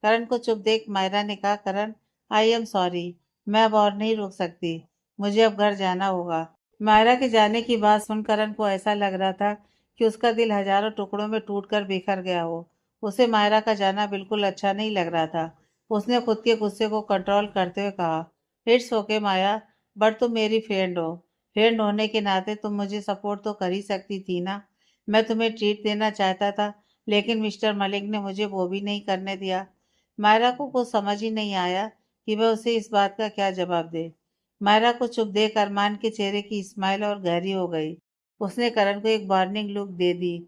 करण को चुप देख मायरा ने कहा, करण आई एम सॉरी, मैं अब और नहीं रुक सकती, मुझे अब घर जाना होगा। मायरा के जाने की बात सुन करण को ऐसा लग रहा था कि उसका दिल हजारों टुकड़ों में टूटकर बिखर गया हो। उसे मायरा का जाना बिल्कुल अच्छा नहीं लग रहा था। उसने खुद के गुस्से को कंट्रोल करते हुए कहा, इट्स ओके माया, बट तुम मेरी फ्रेंड हो। फ्रेंड होने के नाते तुम मुझे सपोर्ट तो कर ही सकती थी ना। मैं तुम्हें ट्रीट देना चाहता था लेकिन मिस्टर मलिक ने मुझे वो भी नहीं करने दिया। मायरा को कुछ समझ ही नहीं आया कि वह उसे इस बात का क्या जवाब दे। मायरा को चुप देख अरमान के चेहरे की स्माइल और गहरी हो गई। उसने करण को एक वार्निंग लुक दे दी,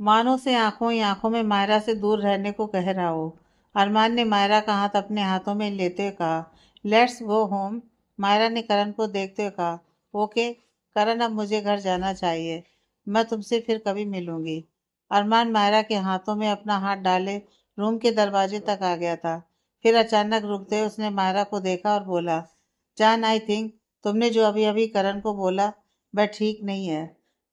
मानो से आंखों ही आंखों में मायरा से दूर रहने को कह रहा हो। अरमान ने मायरा का हाथ अपने हाथों में लेते हुए कहा, लेट्स गो होम। मायरा ने करण को देखते हुए कहा, ओके करण, अब मुझे घर जाना चाहिए, मैं तुमसे फिर कभी मिलूंगी। अरमान मायरा के हाथों में अपना हाथ डाले रूम के दरवाजे तक आ गया था। फिर अचानक रुकते हुए उसने मायरा को देखा और बोला, जान, आई थिंक तुमने जो अभी अभी करण को बोला वह ठीक नहीं है।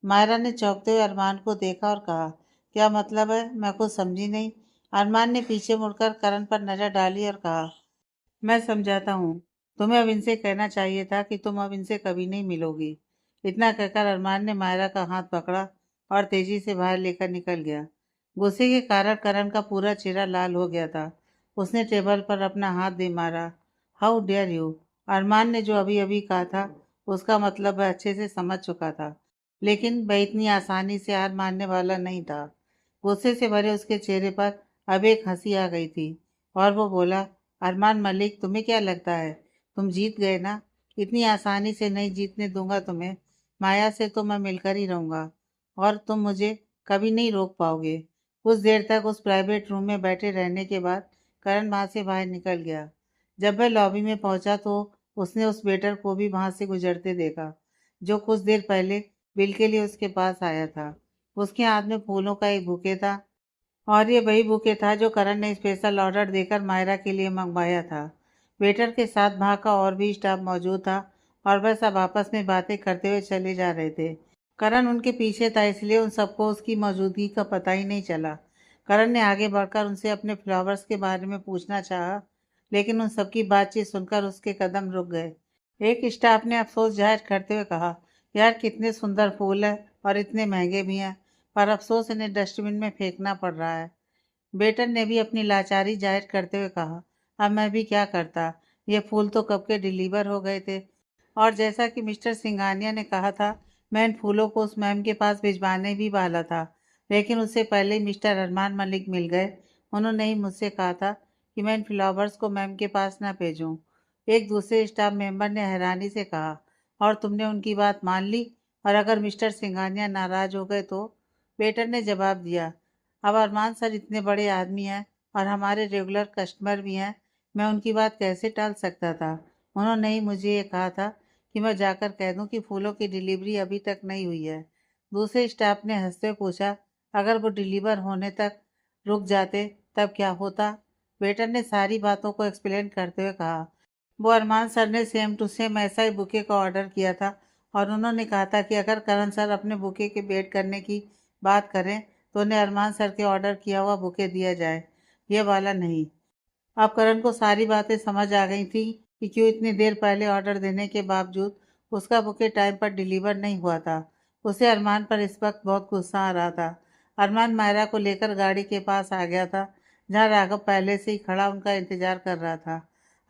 मायरा ने चौंकते हुए अरमान को देखा और कहा, क्या मतलब है? मैं कुछ समझी नहीं। अरमान ने पीछे मुड़कर करण पर नजर डाली और कहा, मैं समझाता हूँ। तुम्हें अब इनसे कहना चाहिए था कि तुम अब इनसे कभी नहीं मिलोगी। इतना कहकर अरमान ने मायरा का हाथ पकड़ा और तेजी से बाहर लेकर निकल गया। गुस्से के कारण करण का पूरा चेहरा लाल हो गया था। उसने टेबल पर अपना हाथ दे मारा। How dare you! अरमान ने जो अभी अभी कहा था उसका मतलब वह अच्छे से समझ चुका था, लेकिन वह इतनी आसानी से हार मानने वाला नहीं था। गुस्से से भरे उसके चेहरे पर अब एक हंसी आ गई थी और वो बोला, अरमान मलिक, तुम्हें क्या लगता है तुम जीत गए ना? इतनी आसानी से नहीं जीतने दूंगा तुम्हें। माया से तो मैं मिलकर ही रहूंगा और तुम मुझे कभी नहीं रोक पाओगे। कुछ देर तक उस प्राइवेट रूम में बैठे रहने के बाद करण वहां से बाहर निकल गया। जब वह लॉबी में पहुंचा तो उसने उस वेटर को भी वहां से गुजरते देखा, जो कुछ देर पहले बिल के लिए उसके पास आया था। उसके हाथ में फूलों का एक बुके था और ये वही बुके था जो करण ने स्पेशल ऑर्डर देकर मायरा के लिए मंगवाया था। वेटर के साथ वहाँ का और भी स्टाफ मौजूद था और वह सब आपस में बातें करते हुए चले जा रहे थे। करण उनके पीछे था, इसलिए उन सबको उसकी मौजूदगी का पता ही नहीं चला। करण ने आगे बढ़कर उनसे अपने फ्लावर्स के बारे में पूछना चाहा, लेकिन उन सबकी बातचीत सुनकर उसके कदम रुक गए। एक स्टाफ ने अफसोस जाहिर करते हुए कहा, यार कितने सुंदर फूल है और इतने महंगे भी हैं, पर अफसोस इन्हें डस्टबिन में फेंकना पड़ रहा है। वेटर ने भी अपनी लाचारी जाहिर करते हुए कहा, अब मैं भी क्या करता, ये फूल तो कब के डिलीवर हो गए थे। और जैसा कि मिस्टर सिंघानिया ने कहा था, मैं इन फूलों को उस मैम के पास भिजवाने भी वाला था, लेकिन उससे पहले ही मिस्टर अरमान मलिक मिल गए। उन्होंने ही मुझसे कहा था कि मैं इन फ्लावर्स को मैम के पास ना भेजूं। एक दूसरे स्टाफ मेंबर ने हैरानी से कहा, और तुमने उनकी बात मान ली? और अगर मिस्टर सिंघानिया नाराज हो गए तो? वेटर ने जवाब दिया, अब अरमान सर इतने बड़े आदमी हैं और हमारे रेगुलर कस्टमर भी हैं, मैं उनकी बात कैसे टाल सकता था। उन्होंने ही मुझे ये कहा था कि मैं जाकर कह दूं कि फूलों की डिलीवरी अभी तक नहीं हुई है। दूसरे स्टाफ ने हंसते हुए पूछा, अगर वो डिलीवर होने तक रुक जाते तब क्या होता? वेटर ने सारी बातों को एक्सप्लेन करते हुए कहा, वो अरमान सर ने सेम टू सेम ऐसा ही बुके का ऑर्डर किया था और उन्होंने कहा था कि अगर करण सर अपने बुके के वेट करने की बात करें तो उन्हें अरमान सर के ऑर्डर किया हुआ बुके दिया जाए, ये वाला नहीं। अब करण को सारी बातें समझ आ गई थी कि क्यों इतनी देर पहले ऑर्डर देने के बावजूद उसका बुके टाइम पर डिलीवर नहीं हुआ था। उसे अरमान पर इस वक्त बहुत गुस्सा आ रहा था। अरमान मायरा को लेकर गाड़ी के पास आ गया था, जहाँ राघव पहले से ही खड़ा उनका इंतजार कर रहा था।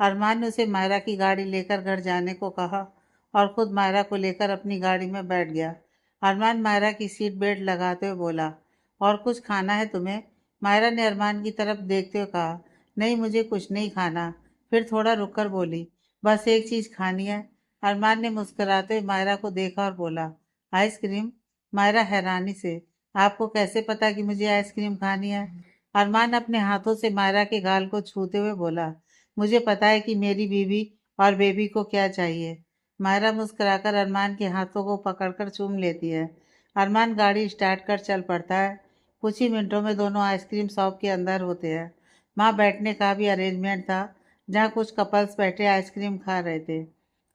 अरमान ने उसे मायरा की गाड़ी लेकर घर जाने को कहा और खुद मायरा को लेकर अपनी गाड़ी में बैठ गया। अरमान मायरा की सीट बेल्ट लगाते हुए बोला, और कुछ खाना है तुम्हें? मायरा ने अरमान की तरफ देखते हुए कहा, नहीं मुझे कुछ नहीं खाना। फिर थोड़ा रुककर बोली, बस एक चीज़ खानी है। अरमान ने मुस्कुराते हुए मायरा को देखा और बोला, आइसक्रीम? मायरा हैरानी से, आपको कैसे पता कि मुझे आइसक्रीम खानी है? अरमान अपने हाथों से मायरा के गाल को छूते हुए बोला, मुझे पता है कि मेरी बीवी और बेबी को क्या चाहिए। मायरा मुस्कुराकर अरमान के हाथों को पकड़कर चूम लेती है। अरमान गाड़ी स्टार्ट कर चल पड़ता है। कुछ ही मिनटों में दोनों आइसक्रीम शॉप के अंदर होते हैं। वहाँ बैठने का भी अरेंजमेंट था, जहाँ कुछ कपल्स बैठे आइसक्रीम खा रहे थे।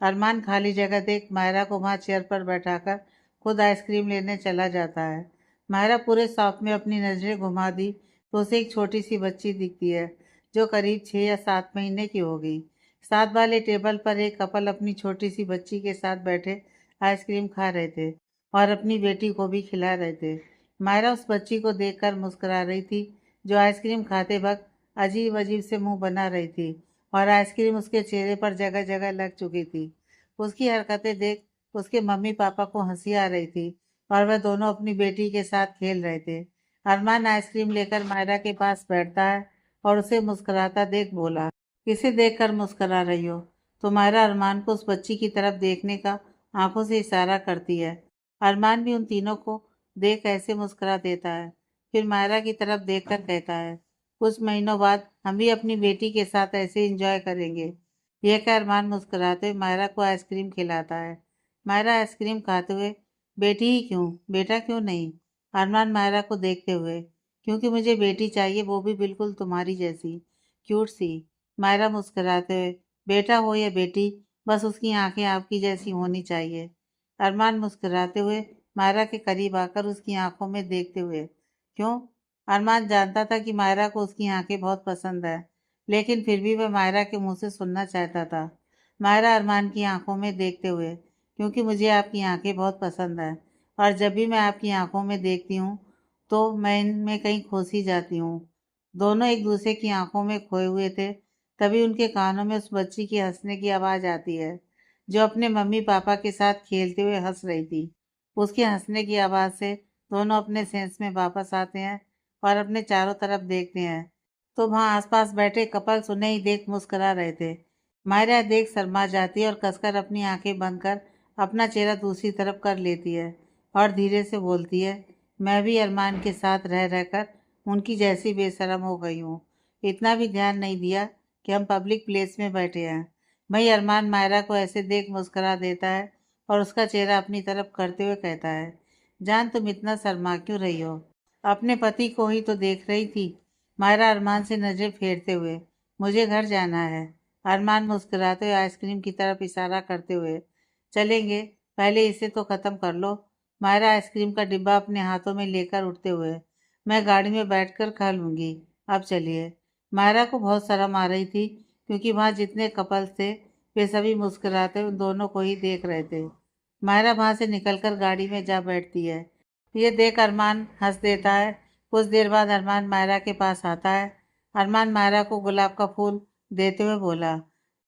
अरमान खाली जगह देख मायरा को वहाँ चेयर पर बैठाकर खुद आइसक्रीम लेने चला जाता है। मायरा पूरे शॉप में अपनी नज़रें घुमा दी तो उसे एक छोटी सी बच्ची दिखती है, जो करीब 6 या 7 महीने की होगी। साथ वाले टेबल पर एक कपल अपनी छोटी सी बच्ची के साथ बैठे आइसक्रीम खा रहे थे और अपनी बेटी को भी खिला रहे थे। मायरा उस बच्ची को देखकर मुस्कुरा रही थी, जो आइसक्रीम खाते वक्त अजीब अजीब से मुंह बना रही थी और आइसक्रीम उसके चेहरे पर जगह जगह लग चुकी थी। उसकी हरकतें देख उसके मम्मी पापा को हंसी आ रही थी और वह दोनों अपनी बेटी के साथ खेल रहे थे। अरमान आइसक्रीम लेकर मायरा के पास बैठता है और उसे मुस्कुराता देख बोला, किसे देखकर मुस्कुरा रही हो? तो मायरा अरमान को उस बच्ची की तरफ देखने का आंखों से इशारा करती है। अरमान भी उन तीनों को देख ऐसे मुस्कुरा देता है, फिर मायरा की तरफ देखकर कहता है, कुछ महीनों बाद हम भी अपनी बेटी के साथ ऐसे एंजॉय करेंगे। यह कह अरमान मुस्कुराते हुए मायरा को आइसक्रीम खिलाता है। मायरा आइसक्रीम खाते हुए, बेटी ही क्यों, बेटा क्यों नहीं? अरमान मायरा को देखते हुए, क्योंकि मुझे बेटी चाहिए, वो भी बिल्कुल तुम्हारी जैसी, क्यूट सी। मायरा मुस्कुराते हुए, बेटा हो या बेटी, बस उसकी आंखें आपकी जैसी होनी चाहिए। अरमान मुस्कुराते हुए मायरा के करीब आकर उसकी आंखों में देखते हुए, क्यों? अरमान जानता था कि मायरा को उसकी आंखें बहुत पसंद है, लेकिन फिर भी वह मायरा के मुंह से सुनना चाहता था। मायरा अरमान की आंखों में देखते हुए, क्योंकि मुझे आपकी आंखें बहुत पसंद है, और जब भी मैं आपकी आंखों में देखती हूँ तो मैं इनमें कहीं खो सी जाती हूँ। दोनों एक दूसरे की आंखों में खोए हुए थे। तभी उनके कानों में उस बच्ची की हंसने की आवाज़ आती है, जो अपने मम्मी पापा के साथ खेलते हुए हंस रही थी। उसके हंसने की आवाज़ से दोनों अपने सेंस में वापस आते हैं और अपने चारों तरफ देखते हैं, तो वहाँ आसपास बैठे कपल्स उन्हें ही देख मुस्कुरा रहे थे। मायरा देख शर्मा जाती है और कसकर अपनी आंखें बंद कर अपना चेहरा दूसरी तरफ कर लेती है और धीरे से बोलती है, मैं भी अरमान के साथ रह रहकर उनकी जैसी बेशरम हो गई हूँ। इतना भी ध्यान नहीं दिया कि हम पब्लिक प्लेस में बैठे हैं। वही अरमान मायरा को ऐसे देख मुस्कुरा देता है और उसका चेहरा अपनी तरफ करते हुए कहता है, जान तुम इतना शर्मा क्यों रही हो? अपने पति को ही तो देख रही थी। मायरा अरमान से नजर फेरते हुए, मुझे घर जाना है। अरमान मुस्कुराते हुए आइसक्रीम की तरफ इशारा करते हुए, चलेंगे, पहले इसे तो ख़त्म कर लो। मायरा आइसक्रीम का डिब्बा अपने हाथों में लेकर उठते हुए, मैं गाड़ी में बैठकर खा लूँगी, अब चलिए। मायरा को बहुत शर्म आ रही थी, क्योंकि वहाँ जितने कपल्स थे वे सभी मुस्कुराते उन दोनों को ही देख रहे थे। मायरा वहाँ से निकलकर गाड़ी में जा बैठती है। ये देख अरमान हंस देता है। कुछ देर बाद अरमान मायरा के पास आता है। अरमान मायरा को गुलाब का फूल देते हुए बोला,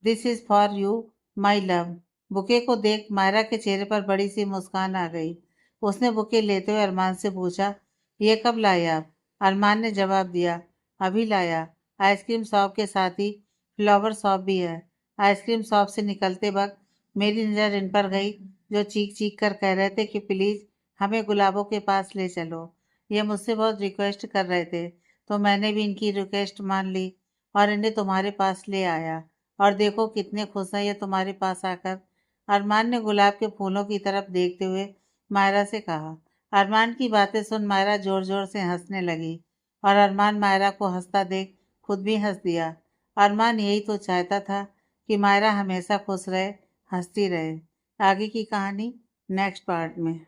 this is for you my love. Bouquet को देख मायरा के चेहरे पर बड़ी सी मुस्कान आ गई। उसने बुके लेते हुए अरमान से पूछा, ये कब लाए आप? अरमान ने जवाब दिया, अभी लाया। आइसक्रीम शॉप के साथ ही फ्लावर शॉप भी है। आइसक्रीम शॉप से निकलते वक्त मेरी नज़र इन पर गई, जो चीख चीख कर कह रहे थे कि प्लीज़ हमें गुलाबों के पास ले चलो। ये मुझसे बहुत रिक्वेस्ट कर रहे थे, तो मैंने भी इनकी रिक्वेस्ट मान ली और इन्हें तुम्हारे पास ले आया। और देखो कितने खुश हैं ये तुम्हारे पास आकर। अरमान ने गुलाब के फूलों की तरफ देखते हुए मायरा से कहा। अरमान की बातें सुन मायरा जोर जोर से हंसने लगी और अरमान मायरा को हंसता देख खुद भी हंस दिया। अरमान यही तो चाहता था कि मायरा हमेशा खुश रहे, हंसती रहे। आगे की कहानी नेक्स्ट पार्ट में।